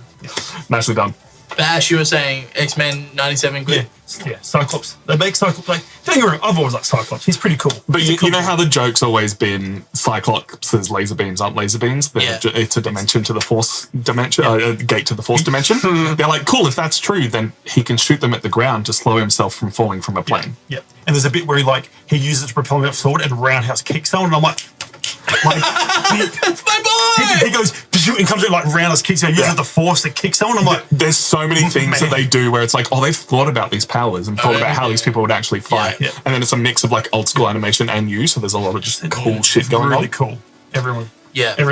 Nicely done. Bash, you were saying X-Men 97 good? Yeah, Cyclops. They make Cyclops, like, don't get me wrong, I've always liked Cyclops. He's pretty cool. But you know how the joke's always been Cyclops' laser beams aren't laser beams? It's a dimension to the force dimension, a gate to the force dimension. They're like, cool, if that's true, then he can shoot them at the ground to slow himself from falling from a plane. Yeah. And there's a bit where he uses it to propel himself forward and roundhouse kicks someone, and I'm like That's my boy! he goes and comes in like roundhouse kicks and uses the force to kick someone. I'm like, there's so many things that they do where it's like, oh, they've thought about these powers and thought about how these people would actually fight. Yeah. And then it's a mix of like old school animation and you, so there's a lot of just cool shit going really on. cool. Everyone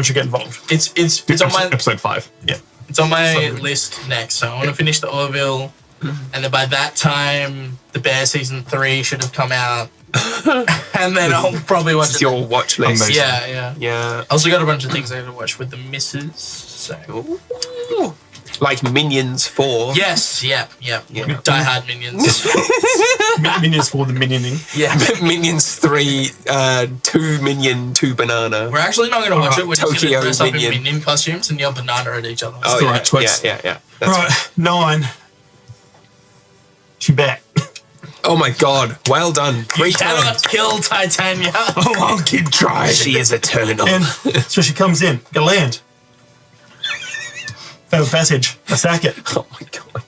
should get involved. It's on my episode 5. Yeah. It's on my list next. So I want to finish the Orville, and then by that time, the Bear season 3 should have come out, and then I'll probably watch It's your watch list. Amazing. Yeah. I also got a bunch of things I got to watch with the missus. So. Ooh. Like Minions 4. Yes, yeah. Die Hard Minions. Minions for the minioning. Yeah. Minions 3, 2 Minion, 2 Banana. We're actually not going to watch it. We're just going to Tokyo dress up in Minion. Minion costumes and yell banana at each other. Oh, the yeah, right choice. Yeah. Right, 9. She back. Oh my god, well done. 3 You cannot times. kill Titania. Oh, I'll keep trying. She is eternal. And so she comes in, go land. Favorite passage. I sack it. Oh my god.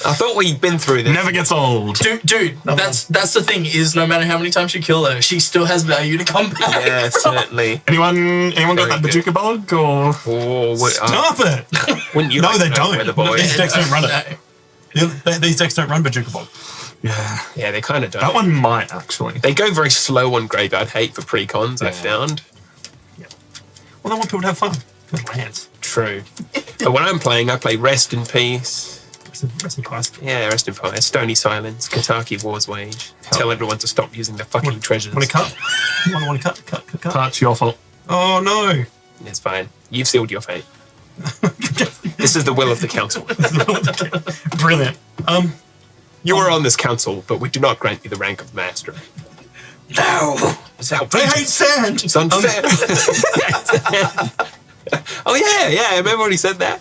I thought we'd been through this. Never gets old. Dude, that's the thing is no matter how many times you kill her, she still has value to come back. Yeah, certainly. Anyone got Very that good. bazooka bug or? Oh, Stop it! wouldn't you No, like they to know don't. where the boy These is? decks don't run it. These decks don't run Bazooka Bog. Yeah. Yeah, they kind of don't. That one might actually. They go very slow on Graveyard Hate for precons, I found. Well, they want people to have fun. Good lands. True. But when I'm playing, I play Rest in Peace. Rest in peace. Yeah, Rest in Peace. Stony Silence. Kataki War's Wage. Tell everyone to stop using the fucking treasures. Want to cut? Want to cut? That's your fault. Oh, no. It's fine. You've sealed your fate. This is the will of the council. Brilliant. You are on this council, but we do not grant you the rank of master. No. It's They outrageous. hate sand. It's unfair. Oh yeah, I remember when he said that.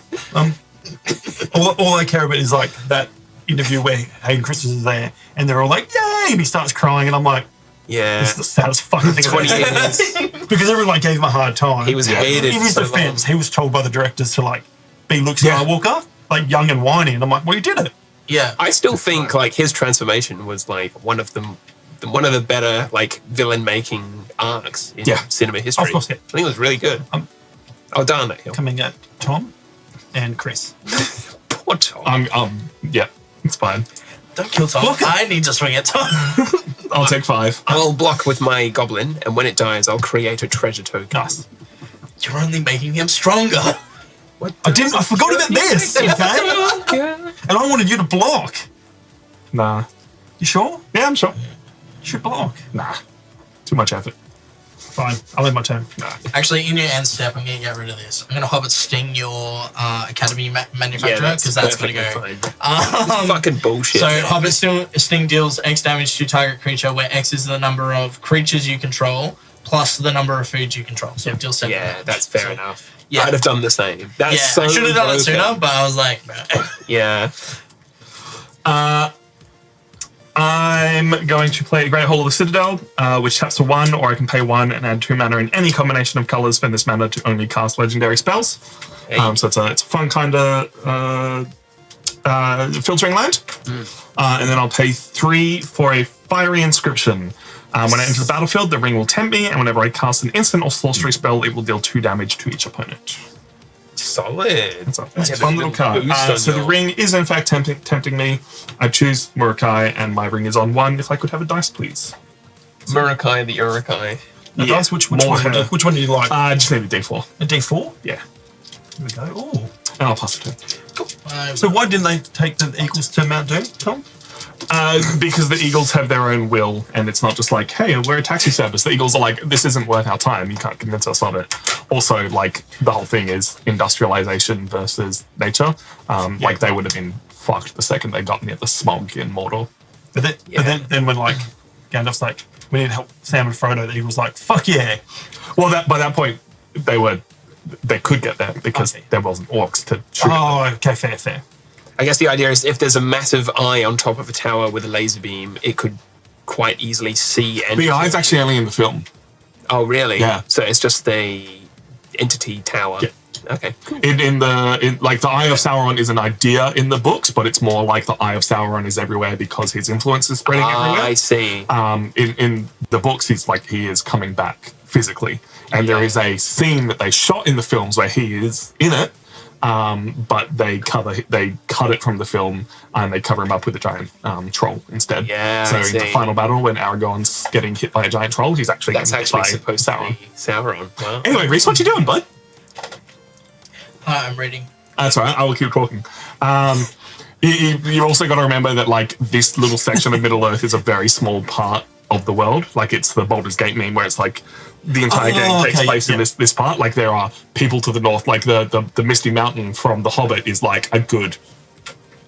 All I care about is like that interview where Hayden Christensen is there and they're all like, yay! And he starts crying and I'm like, Yeah. this is the saddest fucking thing 20 I've ever years. seen. Because everyone like gave him a hard time. He was hated In for his so defense, long. he was told by the directors to like be Luke Yeah. Skywalker, like young and whiny. And I'm like, well, you did it. Yeah. I still think like his transformation was like one of the better like villain making arcs in cinema history. Of course, yeah. I think it was really good. I'll die on that hill. Coming at Tom and Chris. Poor Tom. Yeah, it's fine. Don't kill Tom. I need to swing at Tom. I'll take 5. I'll block with my goblin, and when it dies, I'll create a treasure token. Nice. You're only making him stronger. I forgot about this, okay? And I wanted you to block. Nah. You sure? Yeah, I'm sure. You should block. Nah. Too much effort. Fine, I'll end my turn. Actually, in your end step, I'm going to get rid of this. I'm going to Hobbit Sting your Academy manufacturer Yeah, because that's going to perfectly go. fine. Fucking bullshit. So Hobbit Sting deals X damage to target creature, where X is the number of creatures you control plus the number of foods you control. So it deals 7 yeah, damage. that's fair So, enough. Yeah. I'd have done the same. That's Yeah, so I should have done it broken. sooner, but I was like, no. Yeah. I'm going to play Great Hall of the Citadel, which taps to 1, or I can pay 1 and add 2 mana in any combination of colors. Spend this mana to only cast legendary spells. Hey. So it's a fun kind of filtering land. And then I'll pay 3 for a Fiery Inscription. When I enter the battlefield, the ring will tempt me, and whenever I cast an instant or sorcery spell, it will deal 2 damage to each opponent. Solid. It's a Yeah, fun the little card. boost on So the your- ring is in fact tempting me. I choose Murukai, and my ring is on 1. If I could have a dice, please. Murukai the Urukai. The Yeah, dice, which more one? her. Which one do you like? I just need a D4. A D4? Yeah. Here we go. Oh. And I'll pass it to him. So why didn't they take the Eagles to Mount Doom, Tom? Because the Eagles have their own will, and it's not just like, hey, we're a taxi service. The Eagles are like, this isn't worth our time. You can't convince us of it. Also, like, the whole thing is industrialization versus nature. Like, they would have been fucked the second they got near the smog in Mordor. But then when, like, Gandalf's like, we need to help Sam and Frodo, the Eagles like, fuck yeah. Well, by that point, they could get there because Okay. there wasn't orcs to shoot. Oh, okay, fair. I guess the idea is if there's a massive eye on top of a tower with a laser beam, it could quite easily see anything. The eye's actually only in the film. Oh, really? Yeah. So it's just the entity tower. Yeah. Okay. Cool. In like the Eye of Sauron is an idea in the books, but it's more like the Eye of Sauron is everywhere because his influence is spreading everywhere. I see. In the books, he is coming back physically, and there is a scene that they shot in the films where he is in it, but they cut it from the film and they cover him up with a giant troll instead. Yeah. So I in see. the final battle, when Aragorn's getting hit by a giant troll, he's actually That's getting hit actually by supposed Sauron. to be Sauron. Wow. Anyway, Reese, what you doing, bud? I'm reading. That's all right. I will keep talking. You've also got to remember that like this little section of Middle Earth is a very small part of the world. Like it's the Baldur's Gate meme where it's like the entire game takes place in this part. Like there are people to the north. Like the Misty Mountain from The Hobbit is like a good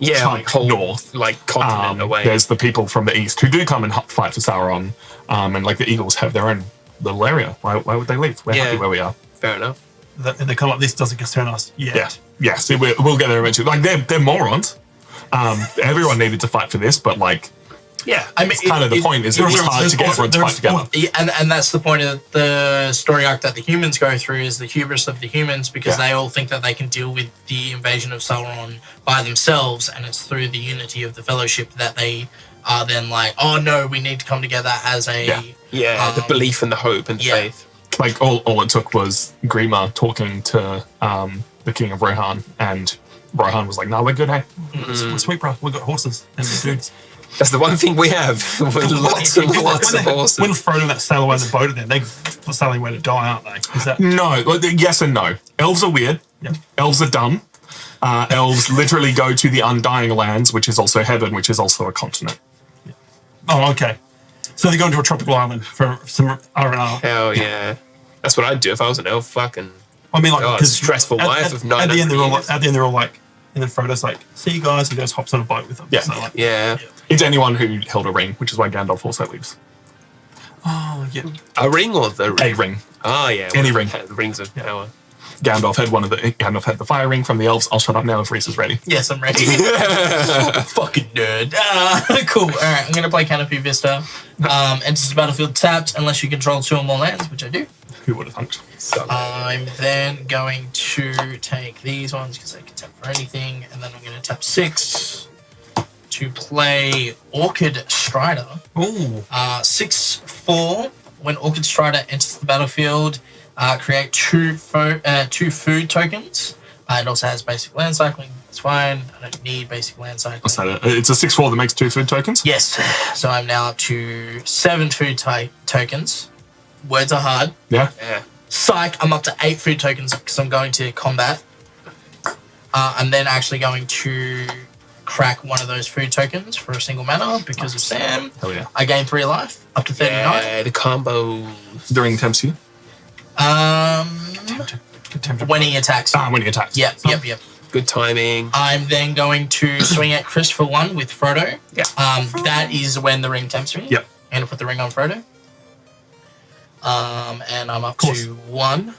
chunk whole north. like continent away. There's the people from the east who do come and fight for Sauron. And like the Eagles have their own little area. Why would they leave? We're happy where we are. Fair enough. The kind of like this doesn't concern us yet. Yeah. Yes, we'll get there eventually. Like they're morons. Everyone needed to fight for this, but like, Yeah. I mean, it's kind of the point is it's hard to get everyone to fight together. Yeah, and that's the point of the story arc that the humans go through is the hubris of the humans because they all think that they can deal with the invasion of Sauron by themselves, and it's through the unity of the Fellowship that they are then like, oh no, we need to come together as a the belief and the hope and the faith. Like all it took was Grima talking to the King of Rohan, and Rohan was like, "No, we're good, hey." Sweet, bro. We've got horses and dudes. That's the one thing we have. With lots and lots of horses. When Frodo and that sail away on the boat, they're sailing away to die, aren't they? Is that No, yes and no. Elves are weird. Yeah. Elves are dumb. Elves literally go to the Undying Lands, which is also heaven, which is also a continent. Oh, okay. So they're going to a tropical island for some R&R. Hell yeah. That's what I'd do if I was an elf. Fucking. I mean, like, God, because stressful life of 900 at the end, they're all years. like, and then Frodo's like, "See you guys," and he goes hops on a boat with them. Yeah. So, like, Yeah. It's anyone who held a ring, which is why Gandalf also leaves. Oh yeah. A ring or the ring? A ring. Oh yeah. Any ring. The rings of power. Gandalf had the fire ring from the elves. I'll shut up now if Reese is ready. Yes, I'm ready. Fucking nerd. Cool. All right, I'm gonna play Canopy Vista. Enters the battlefield tapped unless you control 2 or more lands, which I do. Who would have thunk? I'm then going to take these ones because I can tap for anything, and then I'm going to tap 6 to play Orchid Strider. Ooh. 6/4. When Orchid Strider enters the battlefield, create 2 food tokens. It also has basic land cycling. That's fine. I don't need basic land cycling. What's that? It's a 6/4 that makes 2 food tokens? Yes. So I'm now up to 7 food tokens. Words are hard. Yeah. Yeah. Psych, I'm up to 8 food tokens because I'm going to combat. I'm then actually going to crack one of those food tokens for a single mana because of Sam. Hell yeah. I gain 3 life, up to 39. Yeah, the combo. During tempts you? When he attacks. When he attacks. Yep. Good timing. I'm then going to swing at Chris for 1 with Frodo. Yeah. That is when the ring tempts me. Yep. I'm going to put the ring on Frodo. And I'm up to 1.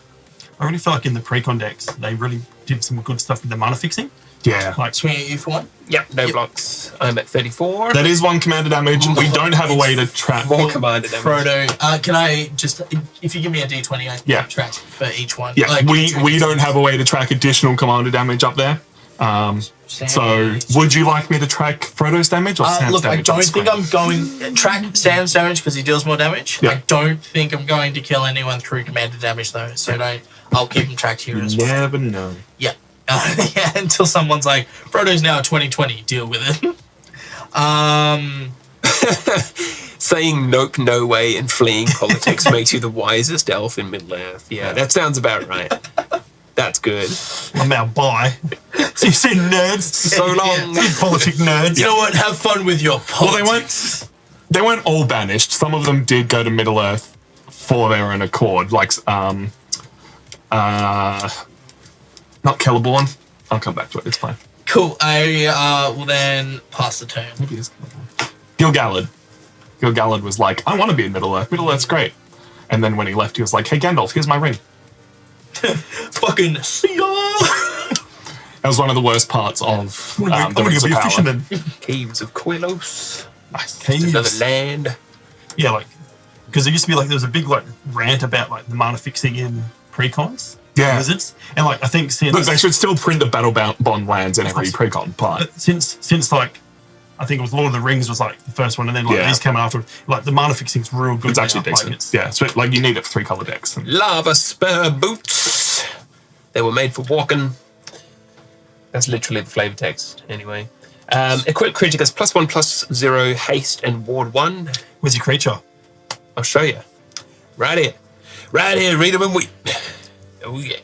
I really feel like in the pre-con decks, they really did some good stuff with the mana fixing. Yeah. Like, Swing at you for 1. Yep, no blocks. I'm at 34. That is 1 commander damage. We don't have a way to track. More commander damage. Frodo, can I just, if you give me a d20, I can track for each one. Yeah, Like, we don't have a way to track additional commander damage up there. So, would you like me to track Frodo's damage or Sam's look, damage? I don't think I'm going track Sam's damage because he deals more damage. Yeah. I don't think I'm going to kill anyone through commander damage though. So I'll keep him tracked here as well. Never know. Yeah. Yeah, until someone's like, Frodo's now 2020, deal with it. Saying nope, no way, and fleeing politics makes you the wisest elf in Middle-earth. Yeah, that sounds about right. That's good. I'm now bi. So you see nerds? So long. Politic nerds. You know what? Have fun with your Well, politics. they weren't all banished. Some of them did go to Middle Earth for their own accord. Like, not Celeborn. I'll come back to it. It's fine. Cool. I will then pass the turn. Maybe it's Gil-galad. Gil-galad was like, I want to be in Middle Earth. Middle Earth's great. And then when he left, he was like, hey, Gandalf, here's my ring. Fucking see ya. That was one of the worst parts of I'm the gonna Rings be of a Power. fisherman. Caves of Koilos. Nice. Caves of Koilos. Nice. Another Caves. land. Yeah, like, because there used to be like, there was a big like rant about like the mana fixing in precons. Yeah. Wizards. And like, I think since... Look, they should still print the battle bond lands in every precon, but since like, I think it was Lord of the Rings was like the first one, and then like these came after. Like the mana fixing's real good. it's actually now. Like, decent. Yeah, so like you need it for 3-color decks. Lava spur boots. They were made for walking. That's literally the flavor text, anyway. Equipped creature gets +1/+0 haste and ward 1. where's your creature? I'll show you. Right here. Right here, read them and weep. Oh, yeah.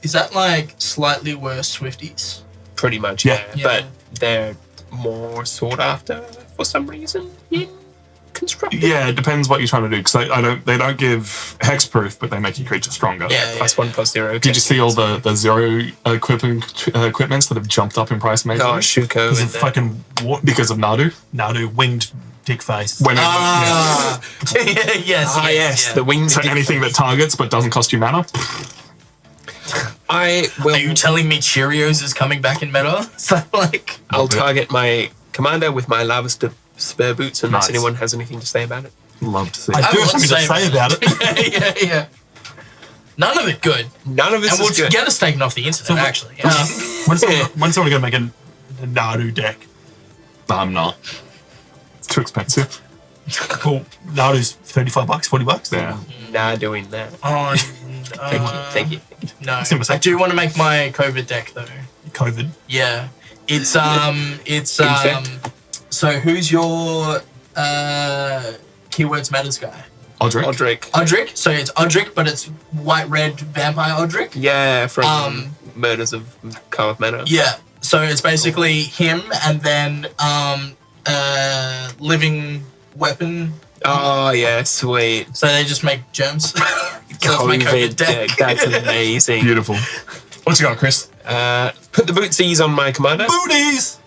Is that like slightly worse Swifties? Pretty much, Yeah. yeah. But they're more sought after for some reason in constructed. Yeah, it depends what you're trying to do, because they don't give hexproof, but they make your creature stronger. Yeah. +1/+0. Did you see all the zero equipments that have jumped up in price majorly? Oh, Shuko. Is it and that. fucking what? Because of Nadu? Nadu winged dick face. Whenever, Yes. Ah, yes, the winged. So anything that targets but doesn't cost you mana? I Are you will. telling me Cheerios is coming back in meta? So like, I'll target my commander with my lava spare boots unless Nice. anyone has anything to say about it. Love to see I it. do have would something to say about it. yeah. None of it good. None of this And we'll is good. get us taken off the internet, actually. Yeah. When's someone going to make a Nadu deck? I'm not. It's too expensive. Well, Nadu's $35, $40. Yeah. Nah, doing that. Oh, Thank you. no. Simple. I do want to make my COVID deck though. COVID. Yeah. It's Infect. So who's your keywords matters guy? Odric. Odric. Odric. So it's Odric, but it's white red vampire Odric. Yeah, from Murders of Carve Manor. Yeah. So it's basically him and then living weapon. Oh, yeah, sweet. So they just make germs. So that's my COVID deck. That's amazing. Beautiful. What you got, Chris? Put the bootsies on my commander. Booties!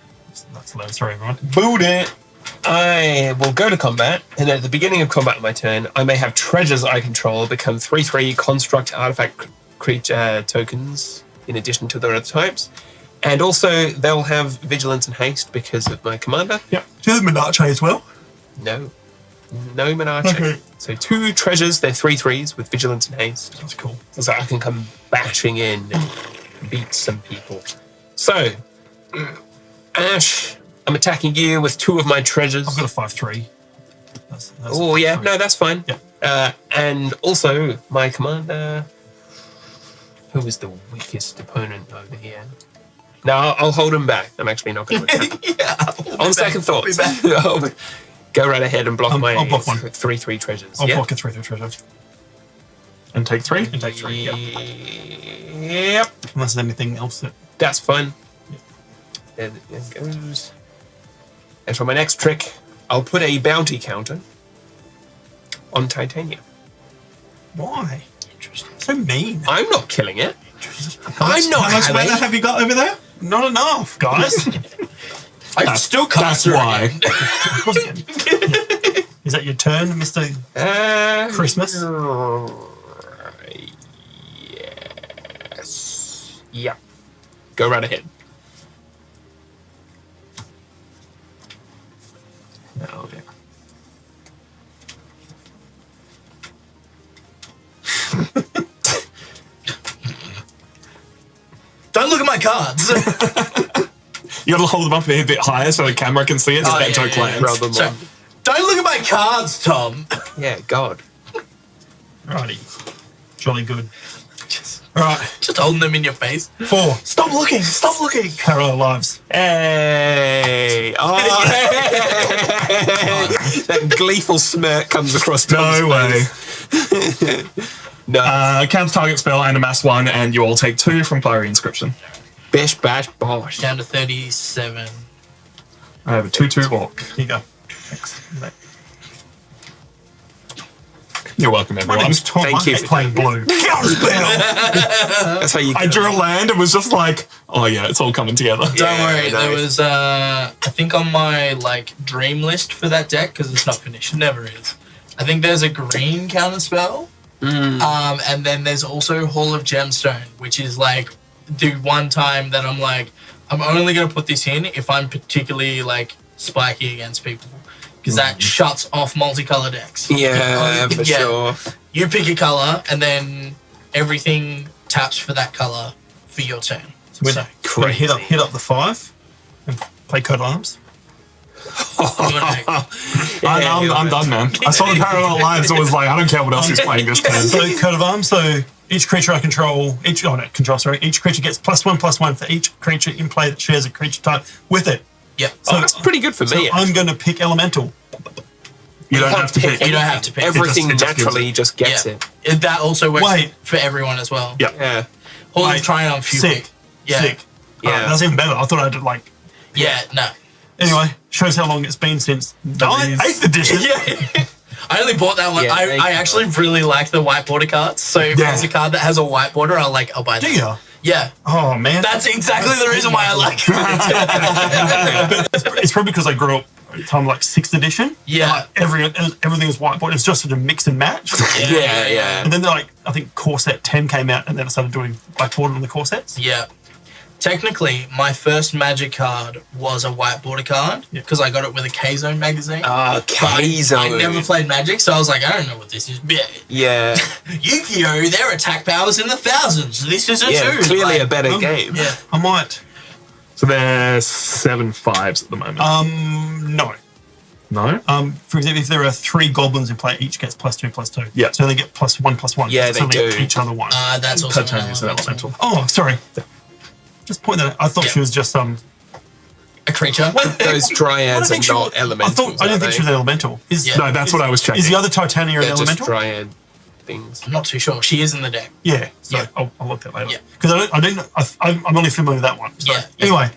That's low, sorry everyone. Boot. I will go to combat, and at the beginning of combat on my turn, I may have treasures I control become 3/3 construct artifact creature tokens in addition to their other types. And also, they'll have vigilance and haste because of my commander. Yep. Do you have Menarche as well? No Menarche. Okay. So 2 treasures, they're 3/3s with vigilance and haste. That's cool. So I can come bashing in and beat some people. So, Ash, I'm attacking you with 2 of my treasures. I've got a 5/3. That's Oh, yeah, 5/3. no, that's fine. Yeah. And also, my commander, who is the weakest opponent over here? No, I'll hold him back. I'm actually not going to attack. Yeah. On second thoughts, go right ahead and block my I'll block one. 3/3 treasures. I'll yeah? block a 3/3 treasure. And take 3? And take 3, yeah. Yep, Unless there's anything else that... that's fine. There it goes. And for my next trick, I'll put a bounty counter on Titania. Why? Interesting. So mean. I'm not killing it. I'm not How much having- mana have you got over there? Not enough, guys. I still can't. That's why. Is that your turn, Mr. Christmas? Yes. Yeah. Go right ahead. Oh, yeah. Don't look at my cards. You gotta hold them up a bit higher so the camera can see it. Oh, It's yeah, Bento yeah, yeah. Clans. Rub them So, on. don't look at my cards, Tom. Yeah, God. Righty. Jolly good. Alright. Just holding them in your face. 4. Stop looking. Stop looking. Parallel lives. Hey! Oh, that gleeful smirk comes across Tom's No way. face. No. Counter target spell and amass 1, and you all take 2 from Fiery Inscription. Bish, bash, bosh. Down to 37. I have a 2/2 orc. Here you go. Thanks. You're welcome, My everyone. name's Tom. Thank you I'm for playing blue. That's how you I drew a land and was just like, oh yeah, it's all coming together. Don't worry, there nice. was I think on my like dream list for that deck because it's not finished, it never is. I think there's a green counter spell, and then there's also Hall of Gemstone, which is like the one time that I'm like, I'm only going to put this in if I'm particularly like spiky against people. Because that shuts off multicolor decks. Yeah, for sure. You pick a color and then everything taps for that color for your turn. So we're going to hit up the 5 and play Coat of Arms. I'm done, man. I saw the Parallel Lives and was like, I don't care what else he's playing this turn. So Coat of Arms, so each creature I control, each creature gets +1/+1 for each creature in play that shares a creature type with it. Yep. So that's pretty good for me. So I'm going to pick Elemental. You don't have to pick. You don't have to pick. Everything It just naturally just gets Yeah. it. That also works for everyone as well. Yeah. Yeah. Hall of Triumph, you Sick. pick. Yeah. Sick. Yeah. That's even better. I thought I did like... Yeah, no. Anyway, shows how long it's been since the 8th edition. Yeah. I only bought that one. Yeah, I actually really like the white border cards. So if there's a card that has a white border, I'll buy that. Do you? Yeah. Oh, man. That's exactly the reason why I like it. It's probably because I grew up at the time like 6th edition. Yeah. Everything was whiteboard. It's just such a mix and match. Yeah. And then I think core set 10 came out, and then I started doing whiteboard on the core sets. Yeah. Technically, my first Magic card was a white border card because I got it with a K-Zone magazine. K-Zone. I never played Magic, so I was like, I don't know what this is. Yeah. Yu-Gi-Oh! Their attack power's in the thousands. This is a 2. Clearly a better game. Yeah. I might. So there's 7 5s at the moment. No. No? For example, if there are 3 goblins in play, each gets +2/+2. Yeah. So they get +1/+1. Yeah, so they do. Each other one. That's also Titania's an elemental. Oh, sorry. Just point that out. I thought she was just a creature. Those dryads are not I elementals. didn't think she was an elemental. No, that's what I was checking. Is the other Titania an They're just elemental? dryad things. I'm not too sure. She is in the deck. Yeah. So Yeah. I'll look at that later. Yeah. Because I'm only familiar with that one. So. Yeah. Anyway,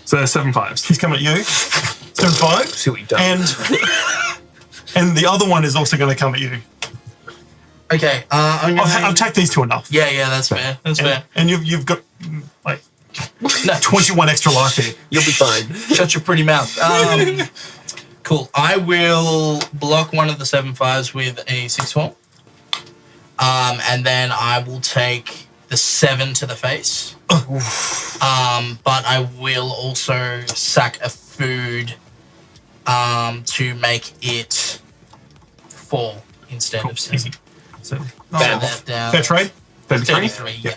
So there's 7 5s. she's coming at you. 7/5. See what you've done. And the other one is also going to come at you. Okay. I'm gonna I've tacked these two enough. Yeah, that's fair. That's fair. And you've got like No, 21 extra life here. You'll be fine. shut your pretty mouth. Cool. I will block one of the 7 5s with a 6/4. And then I will take the 7 to the face. But I will also sack a food to make it 4 instead of 7. Easy. So, That down. fair trade. 33. Yeah.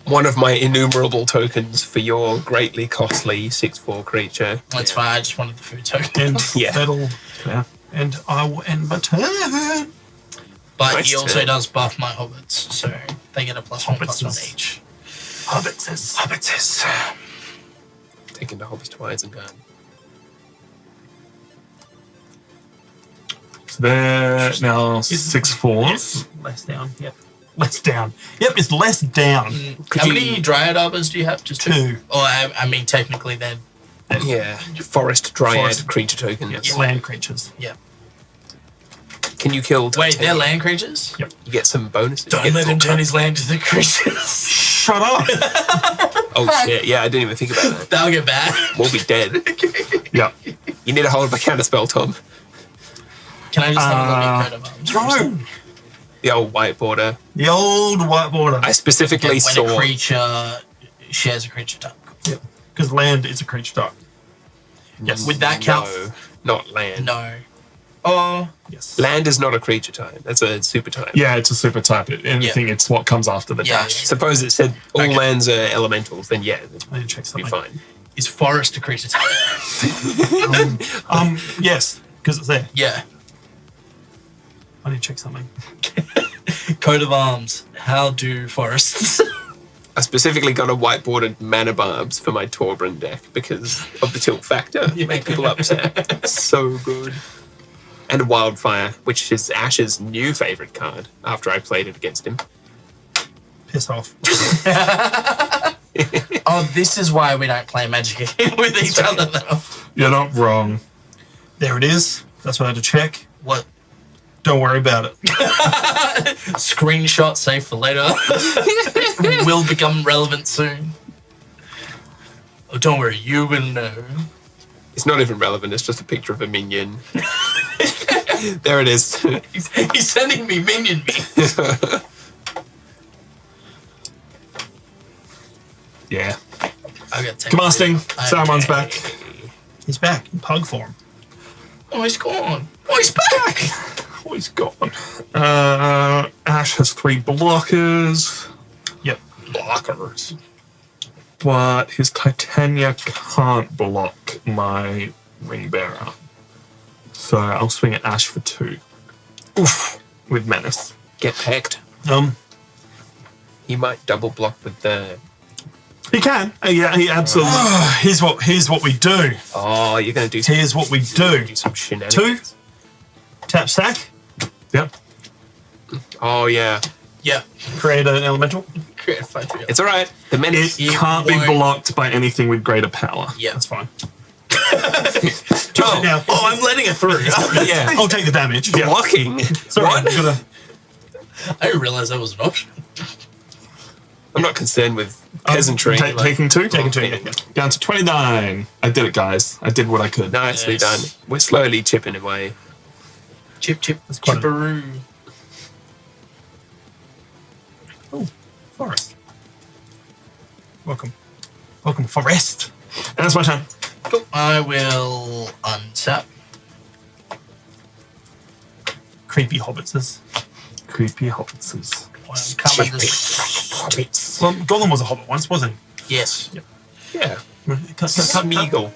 One of my innumerable tokens for your greatly costly 6/4 creature. That's fine. I just wanted the food token. And Yeah. that'll. Yeah. And I will end my turn. But Nice he also turn. does buff my hobbits, so they get a +1/+1 each. Hobbitses. Taking the hobbits to Isengard. So they're now 6 4s. Less down. Yep. Less down. Yep, it's less down. How many Dryad Arbors do you have? Just 2. Or, I mean, technically, they're... Yeah. Forest dryad Forest. creature tokens. Yes. Land creatures. Yeah. Can you kill Wait, Titania? they're land creatures? Yep. You get some bonuses. Don't You get let him more turn his land to the creatures. Shut up. Oh shit! Yeah, I didn't even think about that. That'll get bad. We'll be dead. Yeah. You need a hold of a counter spell, Tom. Can I just have a look at Coat of Arms? No. The old white border. The old white border. I specifically When saw. a creature shares a creature type. Yep. Because land is a creature type. Yes. Would that count? No, not land. No. Oh, Yes. Land is not a creature type. That's a super type. Yeah, it's a super type. Anything, it's what comes after the Yeah. dash. Suppose it said all Okay. lands are elementals, then yeah, I need to check it'd be something. fine. is forest a creature type? Yes, because it's there. Yeah. I need to check something. Coat of Arms. How do forests? I specifically got a white-bordered mana barbs for my Torbrand deck because of the tilt factor. You make people upset. So good. And Wildfire, which is Ash's new favourite card after I played it against him. Piss off. Oh, this is why we don't play Magic with each other, though. You're not wrong. There it is. That's what I had to check. What? Don't worry about it. Screenshot saved for later. Will become relevant soon. Oh, don't worry, you will know. It's not even relevant, it's just a picture of a minion. There it is. He's sending me minion memes. Yeah. I got to take Commanding. Saruman's back. He's back in pug form. Oh, he's gone. Oh, he's back. Oh, he's gone. Ash has 3 blockers. Yep. Blockers. But his Titania can't block my ring bearer. So I'll swing at Ash for 2. Oof. With menace. Get pegged. He might double block with the... He can. Yeah, he absolutely. Here's what we do. Oh, you're going to do some... Here's what we do. Do some shenanigans. 2. Tap stack. Yep. Oh, yeah. Yeah. Create an elemental. Create a 5/3. It's all right. The menace... It can't be blocked by anything with greater power. Yeah. That's fine. Oh, Now, I'm letting it through. yeah. I'll take the damage. Blocking. Sorry, What? I've gotta- I didn't realize that was an option. I'm not concerned with peasantry. Taking 2? Taking 2. Yeah. Down to 29. I did it, guys. I did what I could. Nicely Yes. done. We're slowly chipping away. Chip, quite a- chipperoo. Forest. Welcome, Forest. And that's my turn. Cool. I will untap. Creepy hobbitses. Creepy hobbitses. Come under this. Well, Gollum was a hobbit once, wasn't Yes. Yeah. he? Smeagol.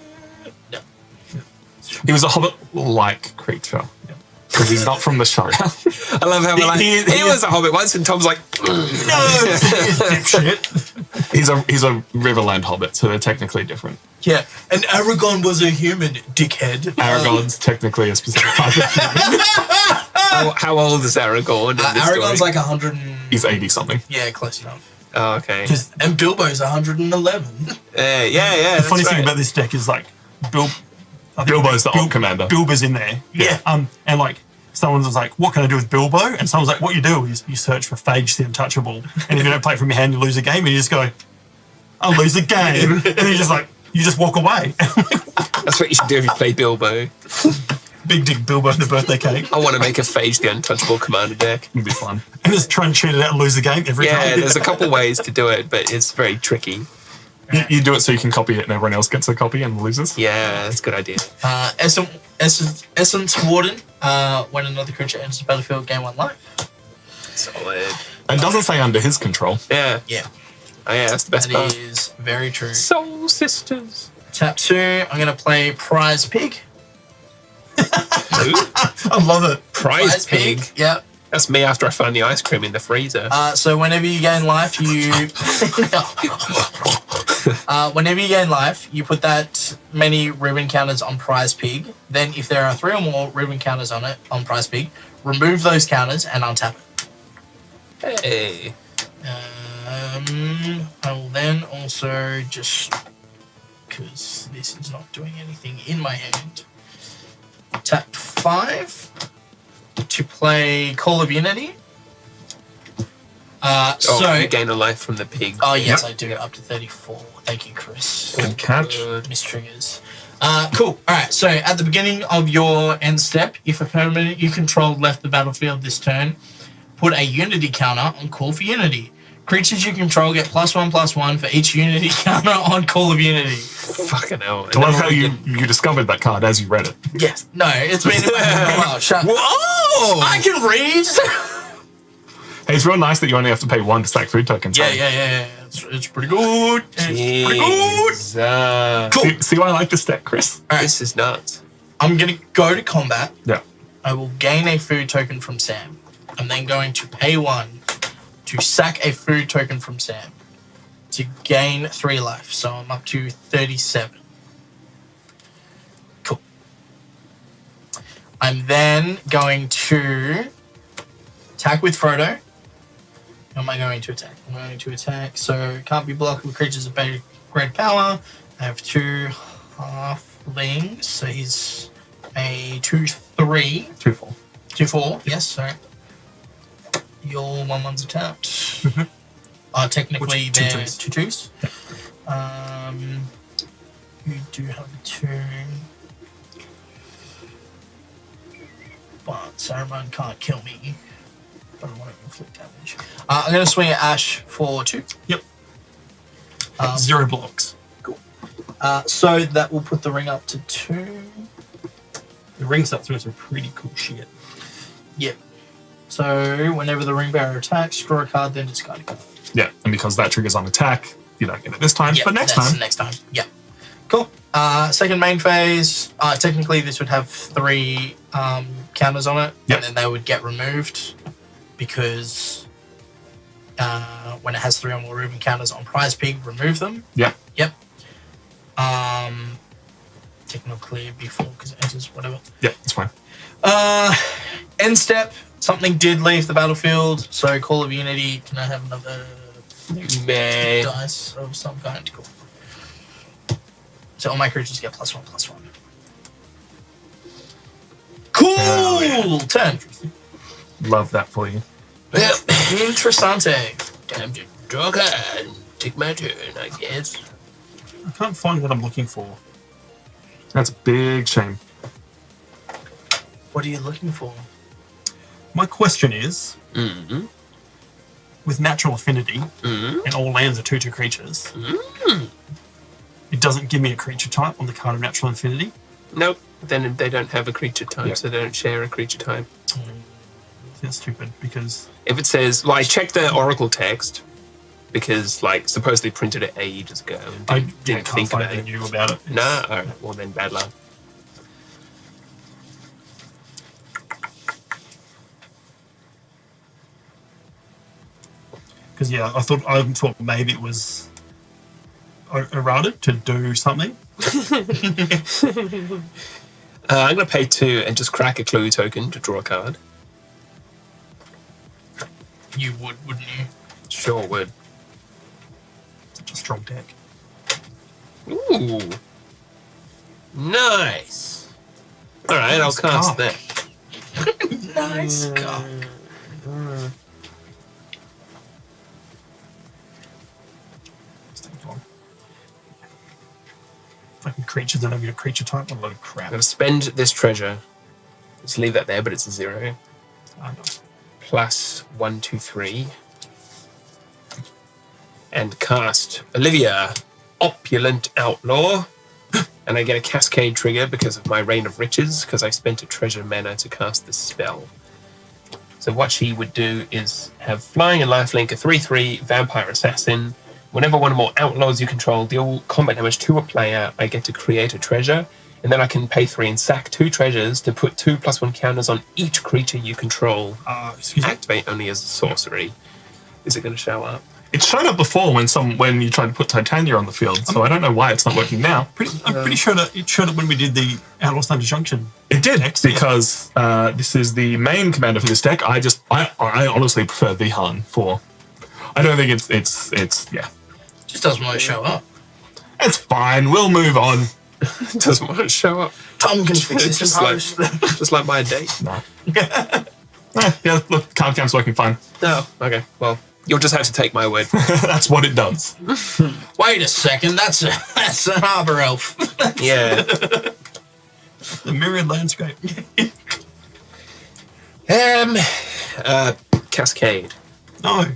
He was a hobbit-like creature. Because he's not from the Shire. I love how we're like, he was a hobbit once, and Tom's like, Dipshit. he's a Riverland hobbit, so they're technically different. Yeah. And Aragorn was a human, dickhead. Aragorn's technically a specific type of human. how old is Aragorn in this Aragorn's story? like 100 and... He's 80-something. Yeah, close enough. Oh, okay. And Bilbo's 111. Yeah. The funny thing about this deck is like Bilbo's the old commander. Bilbo's in there. Yeah. And like someone was like, "What can I do with Bilbo?" And someone's like, "What you do is you search for Phage the Untouchable, and if you don't play it from your hand, you lose a game." And you just go, "I'll lose a game," and then you just walk away. That's what you should do if you play Bilbo. Big dick Bilbo in the birthday cake, I want to make a Phage the Untouchable commander deck. It'd be fun. and just try and cheat it out and lose the game every Yeah, time. there's a couple ways to do it, but it's very tricky. You do it so you can copy it and everyone else gets a copy and loses. Yeah, that's a good idea. Essence Warden. When another creature enters the battlefield, gain 1 life. Solid. And doesn't say under his control. Yeah. Yeah. Oh, yeah, that's the best That part. is very true. Soul Sisters. Tap 2. I'm going to play Prize Pig. I love it. Prize Pig. Yep. That's me after I find the ice cream in the freezer. So whenever you gain life, you put that many ribbon counters on Prize Pig. Then if there are 3 or more ribbon counters on Prize Pig, remove those counters and untap it. Hey. I will then also just, because this is not doing anything in my hand, tap 5 to play Call of Unity. So you gain a life from the pig. Oh yes, Yep. I do, up to 34. Thank you, Chris. Good catch. Miss triggers. Cool. Alright, so at the beginning of your end step, if a permanent you controlled left the battlefield this turn, put a Unity counter on Call for Unity. Creatures you control get +1/+1 for each Unity counter on Call of Unity. Fucking hell. I love how you discovered that card as you read it. Yes. No, it's been in my head for a while. Shut. Whoa! I can read! Hey, it's real nice that you only have to pay 1 to stack food tokens. Yeah. It's pretty good. It's pretty good. Jesus. Cool. See why I like this deck, Chris? This is nuts. I'm going to go to combat. Yeah. I will gain a food token from Sam. I'm then going to pay 1 to sack a food token from Sam to gain 3 life. So I'm up to 37. Cool. I'm then going to attack with Frodo. Who am I going to attack? I'm going to attack. So can't be blocked with creatures of great power. I have 2 halflings. So he's a 2/3. 2/4. 2/4. Yes, sorry. Your 1/1's attacked. Technically, Which, they're 2/2s. 2/2s. You do have a 2. But Saruman can't kill me. But I want to inflict damage. I'm going to swing at Ash for 2. Yep. 0 blocks. So that will put the ring up to 2. The ring starts doing some pretty cool shit. Yep. So whenever the ring bearer attacks, draw a card, then discard a card. Yeah, and because that triggers on attack, you don't get it this time, Yep, but next that's time. Next time. Yep. Cool. Second main phase. Technically, this would have 3 counters on it, Yep. and then they would get removed because when it has 3 or more Reuben counters on Prize Pig, remove them. Yeah. Yep. Technically before because it enters whatever. Yeah, that's fine. End step. Something did leave the battlefield, so Call of Unity. Can I have another Meh. dice of some kind? Cool. So all my creatures get +1/+1. Cool! Turn. Love that for you. Well, Interessante. time to draw a card. Take my turn, I guess. I can't find what I'm looking for. That's a big shame. What are you looking for? My question is, Mm-hmm. with natural affinity, Mm-hmm. and all lands are 2/2 creatures, it doesn't give me a creature type on the card of natural affinity. Nope. Then they don't have a creature type, Yeah. so they don't share a creature type. That's stupid because If it says, like, check the Oracle text, because, like, supposedly printed it ages ago. And I didn't can't think find about anything it. new about it. Nah, alright, well then, bad luck. Because I thought maybe it was errata to do something. I'm going to pay 2 and just crack a clue token to draw a card. You would, wouldn't you? Sure would. Such a strong deck. Ooh. Nice. Alright, I'll cast cock. that. Nice cock. It's taking long. Fucking creatures that have your creature type. What a load of crap. I'm going to spend this treasure. Just leave that there, but it's a 0. I know. Plus 1, 2, 3. And cast Olivia, Opulent Outlaw. And I get a cascade trigger because of my Reign of Riches, because I spent a treasure mana to cast this spell. So what she would do is have Flying and Lifelink, a 3/3 Vampire Assassin. Whenever one or more outlaws you control deal combat damage to a player, I get to create a treasure. And then I can pay 3 and sack 2 treasures to put 2 +1 counters on each creature you control. Excuse me. Activate only as a sorcery. Is it going to show up? It showed up before when you tried to put Titania on the field, so I don't know why it's not working now. I'm pretty sure that it showed up when we did the Outlaw Thunder Junction. It did, Decks, yeah. because this is the main commander for this deck. I honestly prefer Vihan for. I don't think it's yeah. Just doesn't want to show up. It's fine. We'll move on. Doesn't want to show up. Tom can fix this in Just like, post. just like my date. No. Yeah, look, card camp's working fine. No. Okay. Well, you'll just have to take my word. That's what it does. Wait a second, that's an arbor elf. Yeah. The mirrored landscape. Cascade. No.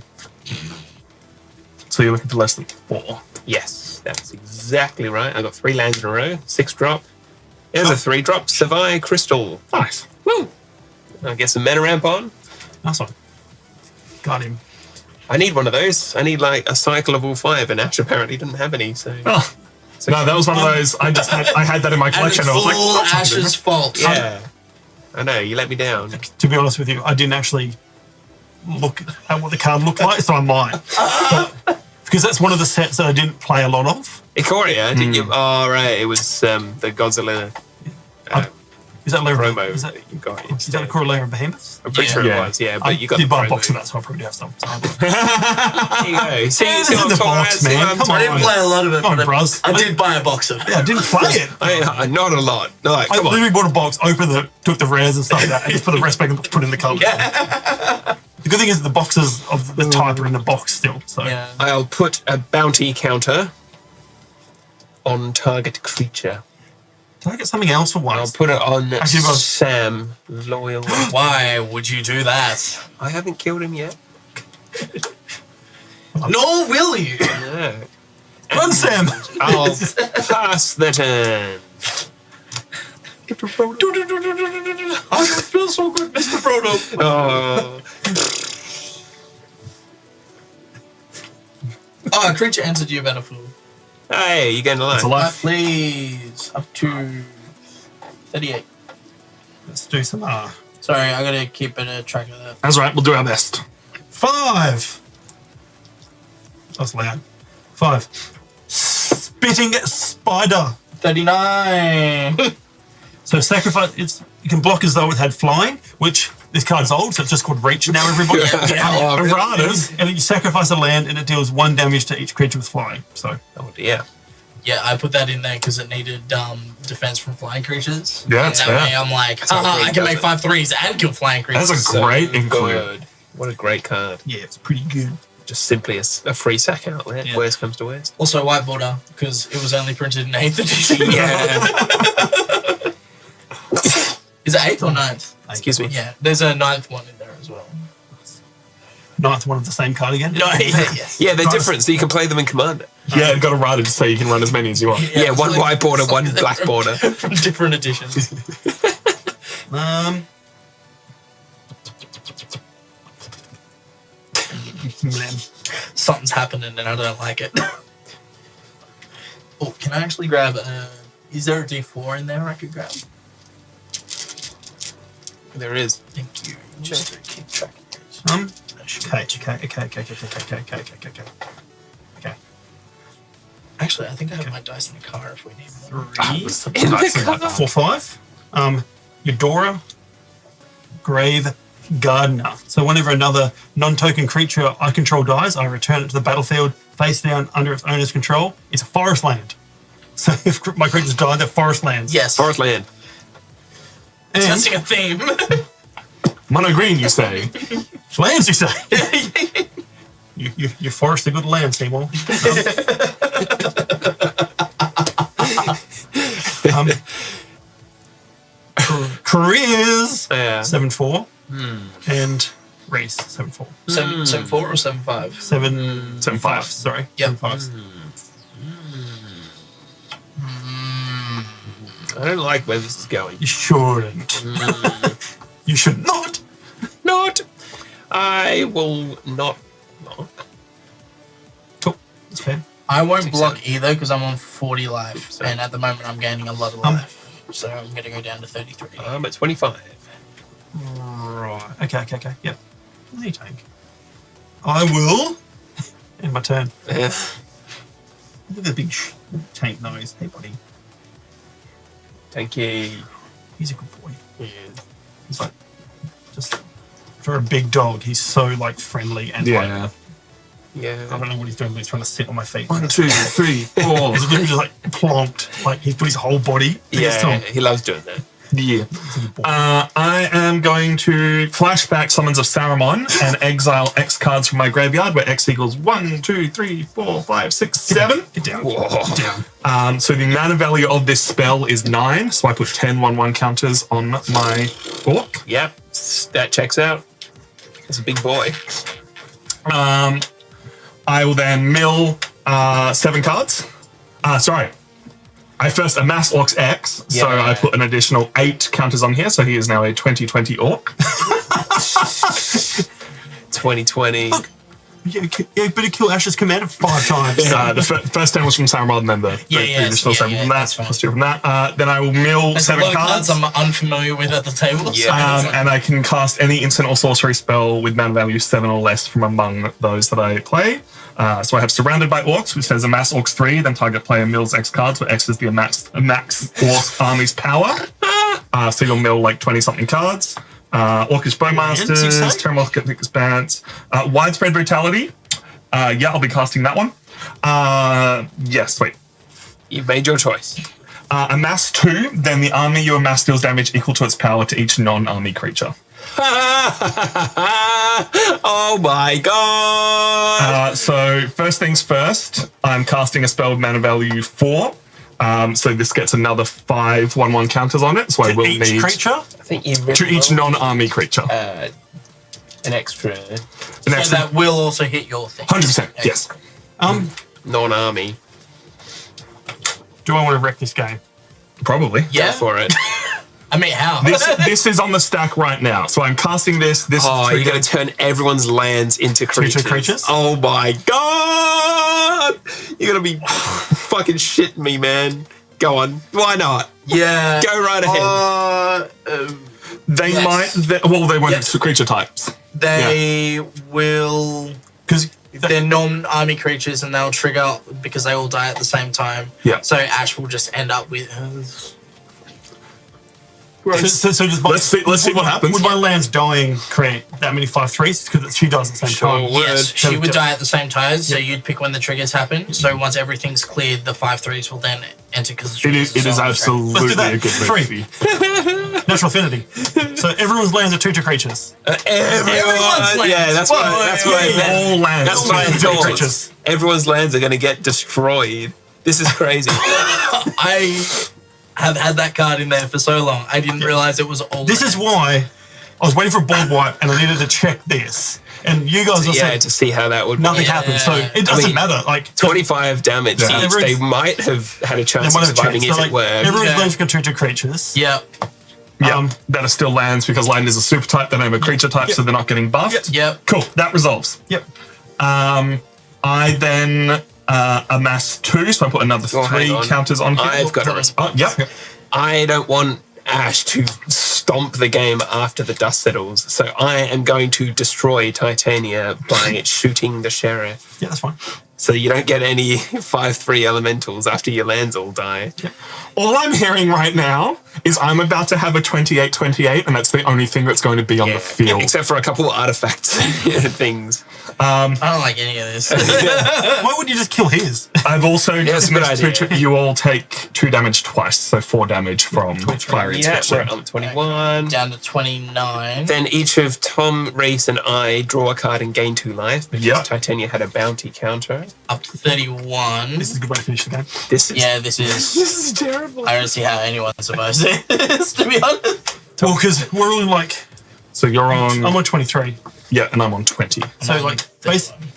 So you're looking for less than 4. Yes, that's exactly right. I got 3 lands in a row. 6-drop. There's a 3-drop. Savai Crystal. Nice. Woo! I get some mana ramp on. Nice one. Got him. I need one of those. I need like a cycle of all 5, and Ash apparently didn't have any. So Oh. No, that was one of those. I had that in my And collection. it's I was like, all "That's not Ash's fault. yeah, I know you let me down. To be honest with you, I didn't actually look at what the card looked like, so I might. Because that's one of the sets that I didn't play a lot of. Ikoria, didn't you? Oh, right. It was the Godzilla Is that Lair promo Is that, that you got. is that a core Lair of Behemoths? I'm pretty Yeah. sure Yeah. it was, yeah. But I you got did the buy a promo. box of that, so I probably have some. So There you go. See it's what in I'm the talking box, about? See man. what I'm Come talking I didn't about? play a lot of it, Come on, but bros. I did buy a box of it. yeah, I didn't play it. Not a lot. No, like, I come on. literally bought a box, opened it, took the rares and stuff like that, and just put the rest back and put it in the cupboard. The good thing is the boxes of the type are in the box still. So Yeah. I'll put a bounty counter on target creature. can I get something else for I'll once? put it on Actually, well- Sam Loyal. Why would you do that? I haven't killed him yet. Nor will you. No. Run, Sam. I'll pass the turn. I feel so good, Mr. Frodo. Oh, A creature enters your battlefield. hey, you getting alive? It's a life. Please, up to 38. Let's do some Sorry, I gotta keep a track of that. That's right. We'll do our best. 5. That's loud. 5. Spitting spider. 39. So sacrifice. You can block as though it had flying, which this card's old, so it's just called reach now. Everybody. Erratas. And you sacrifice a land, and it deals 1 damage to each creature with flying. So Oh dear. Yeah, I put that in there because it needed defense from flying creatures. Yeah, that's that fair. way I'm like, how haha, Green I can does make it. 5 threes and kill flying creatures. That's a great include. Good. What a great card. yeah, it's pretty good. Just simply a free sack outlet. Yeah. Worst comes to worst. Also white border because it was only printed in 8th edition. Yeah. Is it 8th or 9th? Excuse me. Yeah, there's a 9th one in there as well. 9th one of the same card again. No, yes. Yeah, they're different, so you can play them in Commander. Yeah, got a rider just so you can run as many as you want. Yeah, one it's white border, it's one they're black border. From different editions. Something's happening and I don't like it. Oh, can I actually grab is there a D4 in there I could grab? There is. Thank you. Just to keep track of this. Okay. Actually, I think I have my dice in the car if we need more. 4, 5. Eudora, Grave Gardener. So whenever another non-token creature I control dies, I return it to the battlefield face down under its owner's control. It's a forest land. So if my creatures die, they're forest lands. Yes. Forest land. And Sensing a theme. Mono green, you say? lands, you say? You forest a good land, Seymour. Careers Yeah. 7-4 and race 7-4. 7-4 or 7-5? 7-5. Sorry. Yep. 7-5. I don't like where this is going. You shouldn't. You should not. Not. I will not knock. Cool. That's fair. I won't Think block so. either because I'm on 40 life. So- And at the moment I'm gaining a lot of life. So I'm going to go down to 33. I'm at 25. Right. Okay. Yep. What do you take? I will. End my turn. Yeah. Look at the big tank nose. Hey, buddy. Thank you. He's a good boy. Yeah. He's like, just for a big dog, he's so like friendly and like, Yeah. I Yeah. don't know what he's doing, but he's trying to sit on my feet. 1, 2, 3, 4. He's literally just like plonked. Like he's put his whole body. Yeah, he loves doing that. Yeah. I am going to flashback Summons of Saruman and exile X cards from my graveyard, where X equals 1, 2, 3, 4, 5, 6, 7. Get down. Whoa. Get down. So the mana value of this spell is 9, so I put 10 1/1 counters on my orc. Yep, that checks out. That's a big boy. I will then mill 7 cards. Sorry. I first amass Orc's X, so Yeah. I put an additional 8 counters on here, so he is now a 20/20 Orc. 2020. You better kill Ash's commander 5 times. The first 10 was from Saruman, and then the additional 7 from that, that's fine. plus 2 from that. Then I will mill There's 7 a lot of cards. cards I'm unfamiliar with at the table. Yeah. And I can cast any instant or sorcery spell with mana value 7 or less from among those that I play. So I have Surrounded by Orcs, which says amass Orcs 3, then target player mills X cards, where X is the max Orc army's power. So you'll mill like 20-something cards. Orcish Bowmasters, Terramorphic Expanse, Widespread Brutality. I'll be casting that one. Yes, wait. You've made your choice. Amass 2, then the army you amass deals damage equal to its power to each non-army creature. Oh my god! So first things first, I'm casting a spell with mana value 4. So this gets another 5 1/1 counters on it. So I will Each need creature? I think you really to each non-army creature. an extra An So extra that will also hit your thing. 100%. Yes. non-army. do I want to wreck this game? Probably. Yeah. Go for it. I mean, how? This is on the stack right now. So I'm casting this. This Oh, is you're going to turn everyone's lands into creatures. creatures? Oh my god! You're going to be fucking shitting me, man. Go on. Why not? Yeah. Go right ahead. They Yes. might. They won't have creature types. They will. Because They're non-army creatures and they'll trigger because they all die at the same time. Yeah. So Ash will just end up with. so does my, Let's see what happens. Would my lands dying create that many 5/3s? Because she dies at the same Sure time. would. Yes, she would So- die at the same time. So you'd pick when the triggers happen. So once everything's cleared, the 5/3s will then enter because It is Let's do absolutely that. a good Three. movie. Natural affinity. So everyone's lands are 2/2 creatures. Everyone's lands. Yeah, that's what I meant. All lands. That's what I Two thought. creatures. Everyone's lands are going to get destroyed. This is crazy. I have had that card in there for so long. I didn't realize it was all. This is why I was waiting for a board wipe and I needed to check this. And you guys are Yeah, saying to see how that would nothing work. happened. So it doesn't mean, matter. Like 25 damage Yeah. each. They might have had a they chance might of have surviving changed. if So, it like, worked. everyone's Yeah. lands can turn to creatures. Yeah. Yeah, that are still lands because land is a super type. They don't have a creature type, so they're not getting buffed. Yep. Cool. That resolves. Yep. I then amass 2, so I put another Oh, hang 3 on. counters on here. I've got a response. Oh, yep. I don't want Ash to stomp the game after the dust settles, so I am going to destroy Titania by shooting the sheriff. Yeah, that's fine. So you don't get any 5/3 elementals after your lands all die. All I'm hearing right now is I'm about to have a 28-28, and that's the only thing that's going to be on the field. Except for a couple of artifacts things. I don't like any of this. Why would you just kill his? I've also that's a good idea. you all take 2 damage twice, so 4 damage from fire Yeah, inspection. we're on 21. Down to 29. Then each of Tom, Reese, and I draw a card and gain 2 life because Yeah. Titania had a bounty counter. Up to 31. This is a good way to finish the game. This is Yeah, this is. this is terrible. I don't see how anyone's supposed to, to be honest. Well, because we're all like, So you're on... I'm on 23. yeah, and I'm on 20. So, like,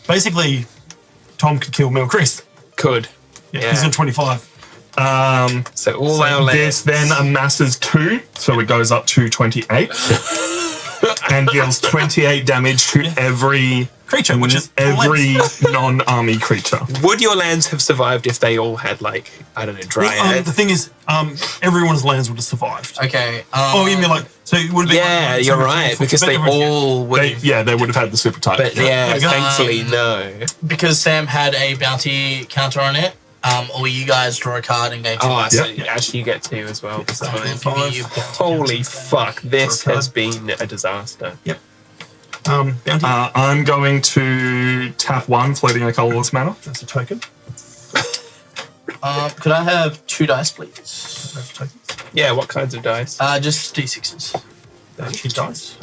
basically, Tom could kill me or Chris. Could. Yeah, he's on 25. So all our This lands. then amasses 2, so it goes up to 28. And deals 28 damage to every Creature, which is every non-army creature. Would your lands have survived if they all had, like, I don't know, dryad? The thing is, everyone's lands would have survived. Okay. Oh, you mean like, so it would have been. Yeah, like, you're so- right, because but they everyone's- all would They have. would have had the super type. But yeah, Okay. thankfully, no. Because Sam had a bounty counter on it, or you guys draw a card and gain 2. Oh, so Yeah. actually you get 2 as well. So Give me your bounty holy counter. fuck, this has been a disaster. Yep. Bounty. I'm going to tap 1, floating in a colorless mana. That's a token. Could I have 2 dice, please? That's tokens. Yeah, what kinds of dice? Just D6s. She dies.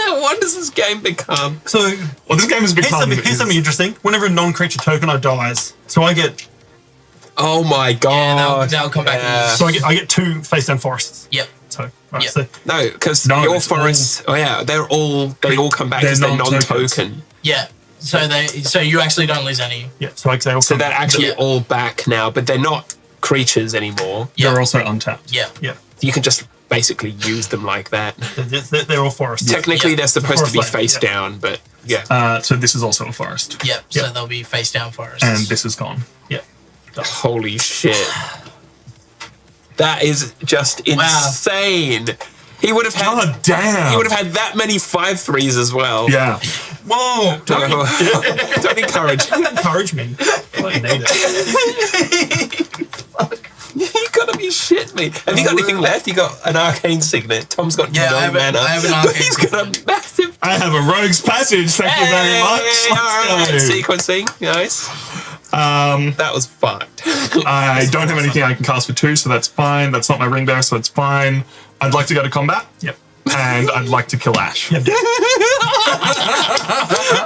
What does this game become? So Well, this game has become... here's something interesting. Whenever a non-creature token dies, so I get Oh my god. That'll come back. Yeah. so I get 2 face down forests. Yep. So right, Yeah. so No, because No, your it's forests. Oh yeah, they all come back They're as they're non-tokens. non-token. Yeah. So you actually don't lose any. yeah, so like they all So come they're back. actually Yeah. all back now, but they're not creatures anymore. Yeah. They're also untapped. Yeah. Yeah, You can just basically use them like that. they're all forests. Technically, Yeah. they're supposed to be Forest land, face yeah. down, but yeah. So this is also a forest. Yep. So Yeah. they'll be face down forests. And this is gone. Yeah. Holy shit. That is just insane. He would have had. God damn! He would have had that many 5/3s as well. Yeah. Whoa! Don't encourage. Encourage me. I don't need it. You gotta be shitting me. Have you got anything left? You got an arcane signet. Tom's got Yeah, no I have mana. I have an But arcane he's got a massive. I have a rogue's passage. Thank you very much. Alright, Let's go. sequencing. Nice. That was fucked. I don't have anything I can cast for 2, so that's fine. That's not my ring bearer, so it's fine. I'd like to go to combat. Yep. And I'd like to kill Ash. Yep.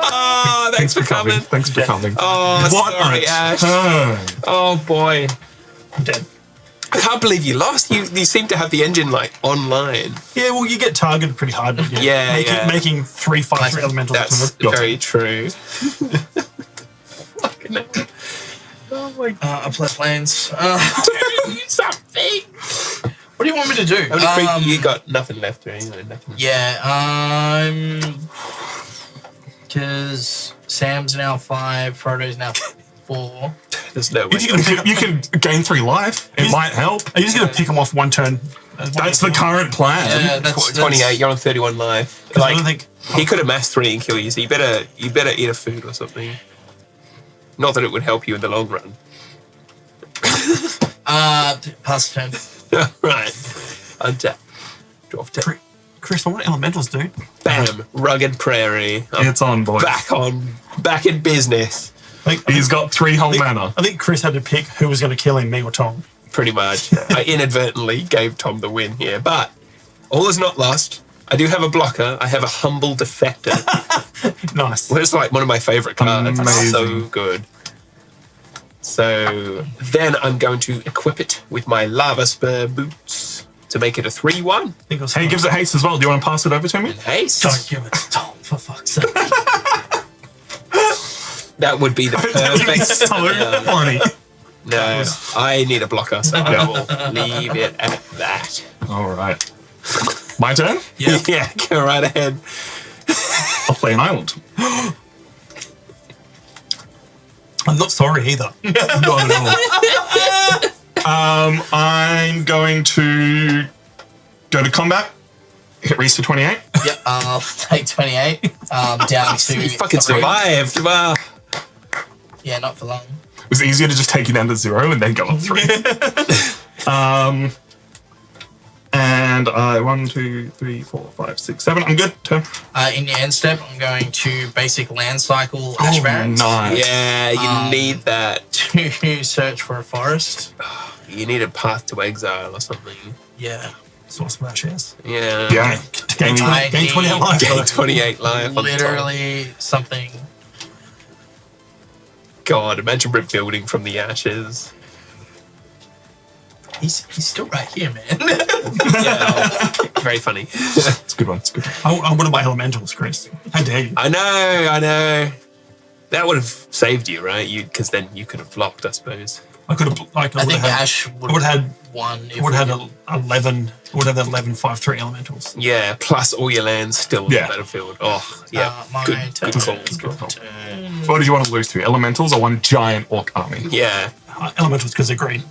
Oh, thanks for coming. Thanks for coming. Oh, What sorry, a Ash. turn. Oh boy. I'm dead. I can't believe you lost. You seem to have the engine like online. Yeah, well, you get targeted pretty hard. Don't you? Yeah, yeah. Making 3 5/3 elementals. That's Gotcha. very true. Fucking hell. Oh I play planes. Something. What do you want me to do? How many creatures? You got nothing left, right? Nothing. Yeah, because Sam's now 5, Frodo's now 4. There's no way. You can gain 3 life. It might help. Are you just going to pick them off one turn? That's the current plan. Yeah, that's 28. You're on 31 life. I don't think he could have massed 3 and kill you. So you better eat a food or something. Not that it would help you in the long run. Pass turn. Right. Untap. Draw off 10. Chris, what elementals, dude? Bam. Rugged prairie. It's on, boys. Back in business. He's got 3 whole mana. I think Chris had to pick who was going to kill him, me or Tom. Pretty much. I inadvertently gave Tom the win here. But all is not lost. I do have a blocker. I have a humble defector. Nice. Well, it's like one of my favorite cards. It's Amazing. so good. So then I'm going to equip it with my lava spur boots to make it a 3-1. He gives it haste as well. Do you want to pass it over to me? Haste. Don't give it to Tom, for fuck's sake. That would be the perfect. So funny. No, I need a blocker, so I will leave it at that. All right. My turn? Yeah, go right ahead. I'll play an island. I'm not sorry either. Not at all. I'm going to go to combat. Hit Reese for 28. Yep, I'll take 28. Down to You fucking 3. survived. Wow. Yeah, not for long. It was easier to just take you down to 0 and then go up 3. And 1, 2, 3, 4, 5, 6, 7. I'm good. Turn. In your end step, I'm going to basic land cycle Ash Barrens Nice. Yeah, you need that. to search for a forest. You need a path to exile or something. Yeah. Source Smash, yes. Yeah. Yeah. Gain 20 life. Gain 28 life. on top. Literally something. God, imagine rebuilding from the ashes. He's still right here, man. Yeah, very funny. It's a good one. It's a good one. I wanted my elementals, Chris. How dare you? I know. That would have saved you, right? Because then you could have blocked, I suppose. I could have, like, I I would think have had, Ash would I would have have had, won. I would have had 11, I would have had 11 5/3 elementals. Yeah, plus all your lands still on Yeah. the battlefield. Oh, yeah. my Good turn. call. Good call. What did you want to lose to? Elementals or one giant orc army? Yeah. Elementals because they're green.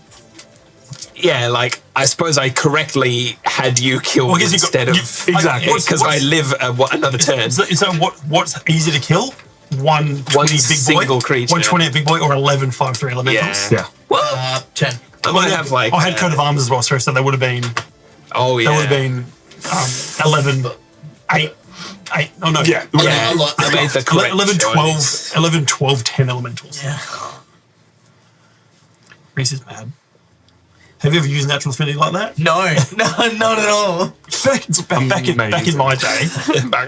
Yeah, like, I suppose I correctly had you kill Well, I guess you got- instead of... you- Exactly. Because I live another turn. Is that what's easy to kill? One 20 big boy, single creature. 128 big boy, or 11 5/3 elementals. Yeah. Yeah. 10. I might have, like... I had coat of arms as well, so they would have been. Oh, yeah. That would have been 11, 8. Oh no. Yeah. Yeah, A lot. I made the correct 11, 12, choice. 11, 12, 10 elementals. Yeah. Reese is mad. Have you ever used natural affinity like that? No, not at all. Back in my day,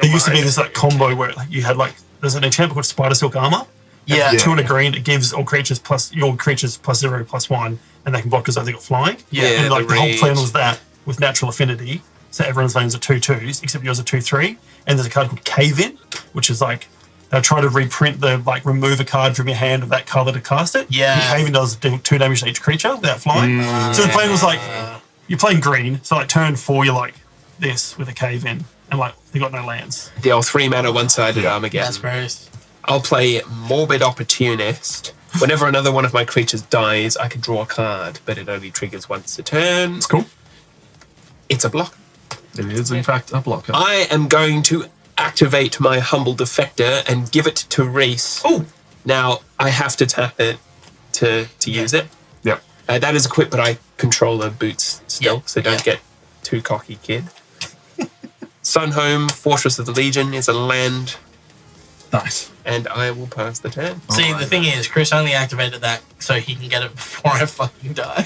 there used to be this like combo where you had like there's an enchantment called Spider Silk Armor. Yeah. 2 and a green, it gives all creatures plus your creatures +0/+1, and they can block because they got flying. Yeah, and like the the whole plan range. was that with natural affinity. So everyone's lanes are 2/2s, except yours are 2/3. And there's a card called Cave In, which is like they'll try to reprint remove a card from your hand of that color to cast it. Yeah. And Cave In does 2 damage to each creature without flying. So the plan was like you're playing green, so like turn 4 you're like this with a Cave In, and like they got no lands. The old 3-mana one-sided Yeah. Armageddon. That's very. I'll play Morbid Opportunist. Whenever another one of my creatures dies, I can draw a card, but it only triggers once a turn. It's cool. It's a block. It is, in fact, a blocker. I am going to activate my Humble Defector and give it to Reese. Oh, Now, I have to tap it to use it. Yep. That is equipped, but I control the boots still, Yeah, so don't yeah. get too cocky, kid. Sunhome, Fortress of the Legion is a land, Nice. and I will pass the turn. see, the thing is, Chris only activated that so he can get it before I fucking die.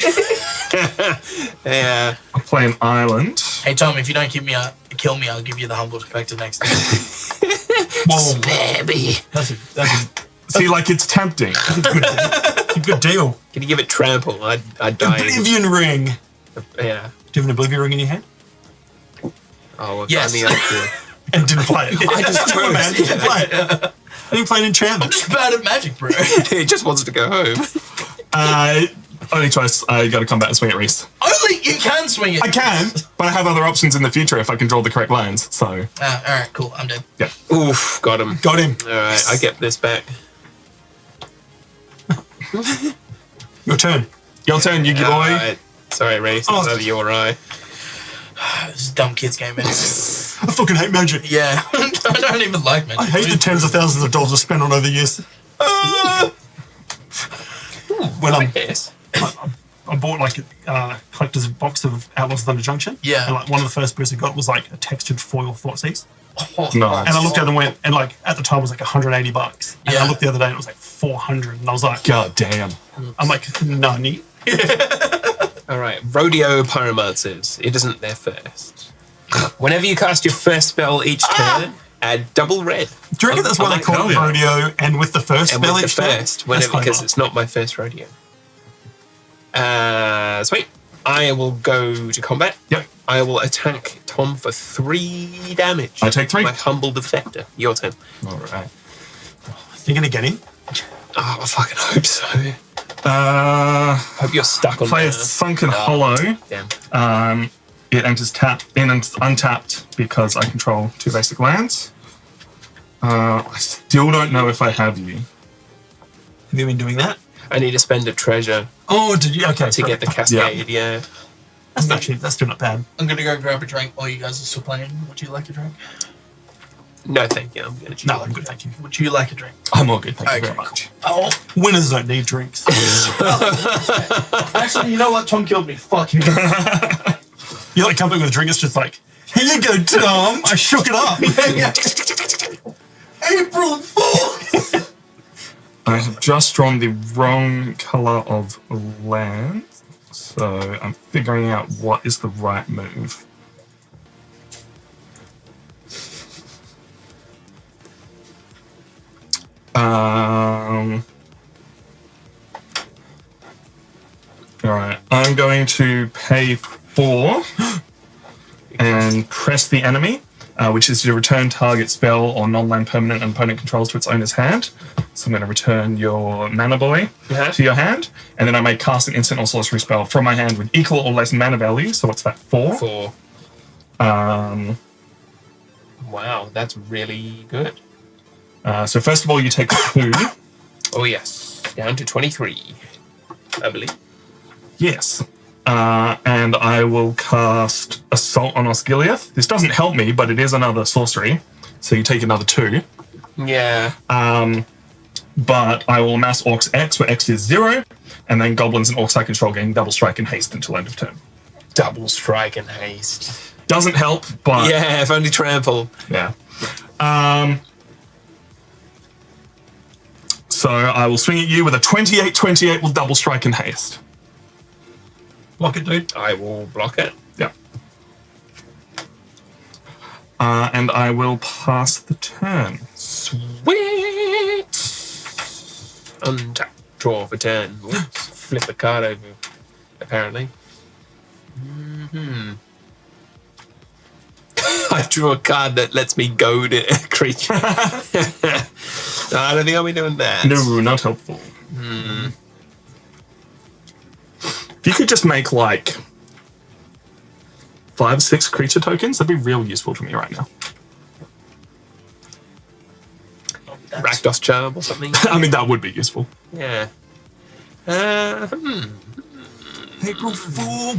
Yeah. I'll play an island. Hey, Tom, if you don't kill me, I'll give you the Humble Defector next time. Whoa, Baby. that's a See, like, it's tempting. good deal. Can you give it trample? I'd die. Oblivion Ring. Yeah. Do you have an Oblivion Ring in your hand? Oh, well, Yes. I mean, I do. And didn't play it. I just Come on, man, chose. didn't play it. I didn't play an I'm enchantment. just bad at magic, bro. He just wants to go home. Only choice, I got to come back and swing at Reese. Only you can swing it. I can, but I have other options in the future if I can draw the correct lines. So, All right, cool. I'm dead. yeah. Oof, got him. Got him. All right, I get this back. Your turn. Your turn, Yugi boy. Alright. Sorry, Reese. Oh. It's over your eye. This is a dumb kids game, man. I fucking hate magic. Yeah, I don't even like magic. I hate the tens of thousands of dollars I spent on over the years. When Yes. I bought like a collector's box of Outlaws of Thunder Junction. Yeah. And like one of the first books I got was like a textured foil Thoughtseize. Nice. And I looked at it and went, and like at the time it was like $180. And Yeah. I looked the other day and it was like 400. And I was like, God damn. I'm like, nani? Alright, Rodeo Pyromancers. It isn't their first. Whenever you cast your first spell each turn, add double red. Do you reckon that's why they call it hell rodeo and with the first And spell with the each turn? first, whenever, That's because clever. it's not my first rodeo. Sweet. I will go to combat. Yep. I will attack Tom for 3 damage. I take 3. My humble defector. Your turn. All right. Thinking of getting? Oh, I fucking hope so. Hope you're stuck on Play a there. Sunken Hollow. Damn. It enters untapped because I control 2 basic lands. I still don't know if I have you. Have you been doing that? I need to spend a treasure Oh, did you? Okay. to get the cascade, yeah. That's still not bad. I'm gonna go grab a drink while you guys are still playing. Would you like a drink? No, thank you. I'm going to No, I'm good, thank you. Would you like a drink? I'm all good, thank you Okay, very much. Oh, Winners don't need drinks. actually, you know what? Tom killed me. Fuck you. You like come back with a drink, it's just like, here you go, Tom. I shook it up. April Fool. I have just drawn the wrong color of land, so I'm figuring out what is the right move. Alright, I'm going to pay 4 and press the enemy, which is to return target spell or non-land permanent an opponent controls to its owner's hand. So I'm going to return your mana boy to your hand, and then I may cast an instant or sorcery spell from my hand with equal or less mana value. So what's that, 4? 4. Wow, that's really good. So first of all, you take 2. Oh, yes. Down to 23, I believe. Yes. And I will cast Assault on Osgiliath. This doesn't help me, but it is another sorcery. So you take another 2. Yeah. But I will amass Orcs X, where X is 0, and then Goblins and Orcs I control gain double strike and haste until end of turn. Double strike and haste. Doesn't help, but Yeah, if only trample. yeah. So I will swing at you with a 28-28 with double strike and haste. Block it, dude. I will block it. Yeah. And I will pass the turn. Sweet! Untap. Draw for turn. Oops. Flip a card over, apparently. I drew a card that lets me goad a creature. No, I don't think I'll be doing that. No, not helpful. If you could just make like 5 or 6 creature tokens, that'd be real useful for me right now. Rakdos Charm or something. I mean, that would be useful. Yeah. April Fool.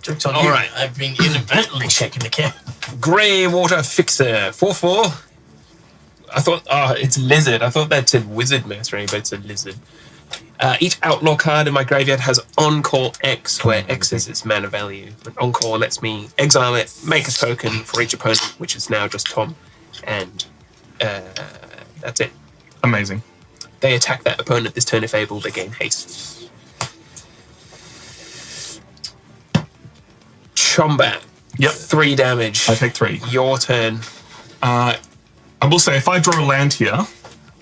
Joke's on All you. right. I've been inadvertently checking the camp. Grey Water Fixer. 4/4. I thought, it's Lizard. I thought that said Wizard Mercenary, but it's a Lizard. Each outlaw card in my graveyard has on-call X, where X is its mana value. But on-call lets me exile it, make a token for each opponent, which is now just Tom. And that's it. Amazing. They attack that opponent this turn if able, they gain haste. Chombat. Yep. 3 damage. I take 3. Your turn. I will say, if I draw a land here,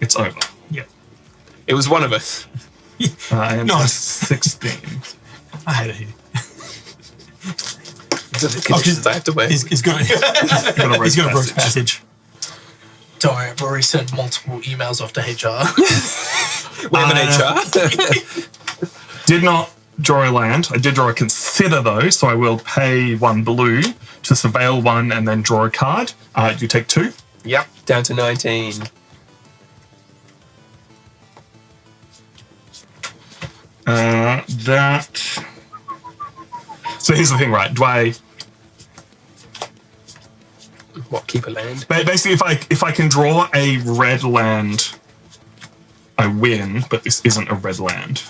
it's over. Yeah. It was one of us. And Nice. 16. I hate it here. These are the conditions I have to wear. He's got a Got a he's got a rope rope passage. Don't worry, I've already sent multiple emails off to HR. We have an HR. Did not draw a land. I did draw a consider though, so I will pay 1 blue to surveil 1 and then draw a card. You take 2. Yep, down to 19. So here's the thing, right? Do I What, keep a land? basically if I can draw a red land, I win. But this isn't a red land.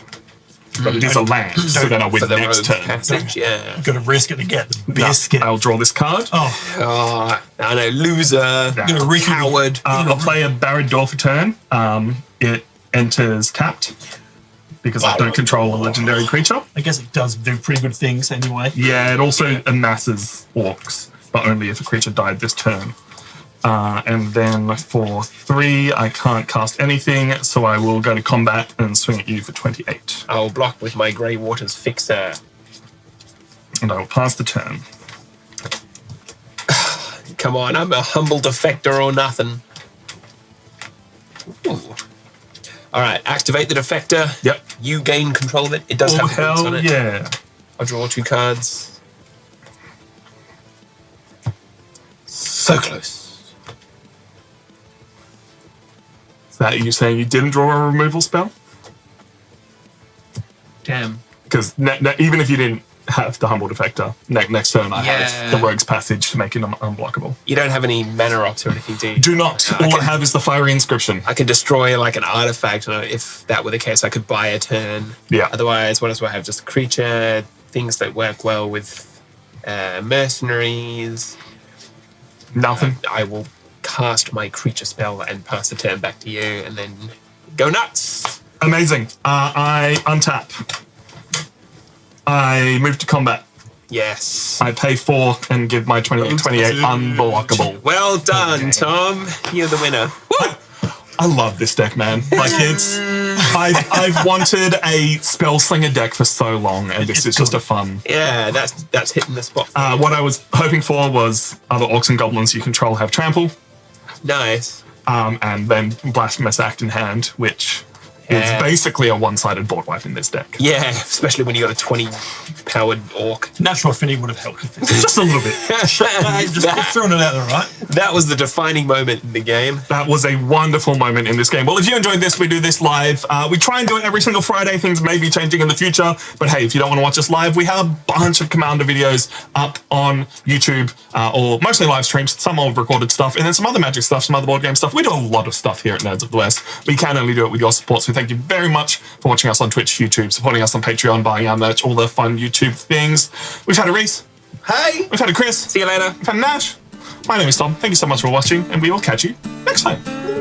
But it is a land, so then I win For the next rogue turn. passage, yeah. Got to risk it to get the Yeah, biscuit. I'll draw this card. Oh, I know, loser, Gonna risk it. coward. I'll play a Barad Door for turn. It enters tapped because I don't control a legendary creature. I guess it does do pretty good things anyway. Yeah, it also amasses orcs, but only if a creature died this turn. And then for 3, I can't cast anything, so I will go to combat and swing at you for 28. I'll block with my Grey Waters Fixer. And I will pass the turn. Come on, I'm a humble defector or nothing. Ooh. All right, activate the defector. Yep. You gain control of it. It does Oh, have points on hell it. yeah. I'll draw 2 cards. So close. Is that you saying you didn't draw a removal spell? Damn. Because even if you didn't have the Humble Defector, next turn I have Yeah. the Rogue's Passage to make it unblockable. You don't have any mana ops or anything, do you? Do not. No, All I have is the Fiery Inscription. I can destroy like an artifact, and if that were the case, I could buy a turn. Yeah. Otherwise, what else do I have? Just a creature, things that work well with mercenaries. Nothing. I will cast my creature spell and pass the turn back to you, and then go nuts. Amazing. I untap. I move to combat. Yes. I pay 4 and give my 28 unblockable. Well done, Tom. You're the winner. I love this deck, man. Like I've wanted a spell slinger deck for so long, and this is just a fun. Yeah, that's hitting the spot. What I was hoping for was other orcs and goblins you control have trample, Nice. and then Blasphemous Act in hand, which Yeah. is basically a one-sided board wipe in this deck. Yeah, especially when you got a 20 powered orc. Natural affinity would have helped with this. Just a little bit. Just throwing it out there, right? That was the defining moment in the game. That was a wonderful moment in this game. Well, if you enjoyed this, we do this live. We try and do it every single Friday. Things may be changing in the future. But hey, if you don't want to watch us live, we have a bunch of Commander videos up on YouTube, or mostly live streams, some old recorded stuff, and then some other Magic stuff, some other board game stuff. We do a lot of stuff here at Nerds of the West. We can only do it with your support, so thank you very much for watching us on Twitch, YouTube, supporting us on Patreon, buying our merch, all the fun YouTube things. We've had a Reese. Hey! We've had a Chris. See you later. We've had a Nash. My name is Tom. Thank you so much for watching, and we will catch you next time.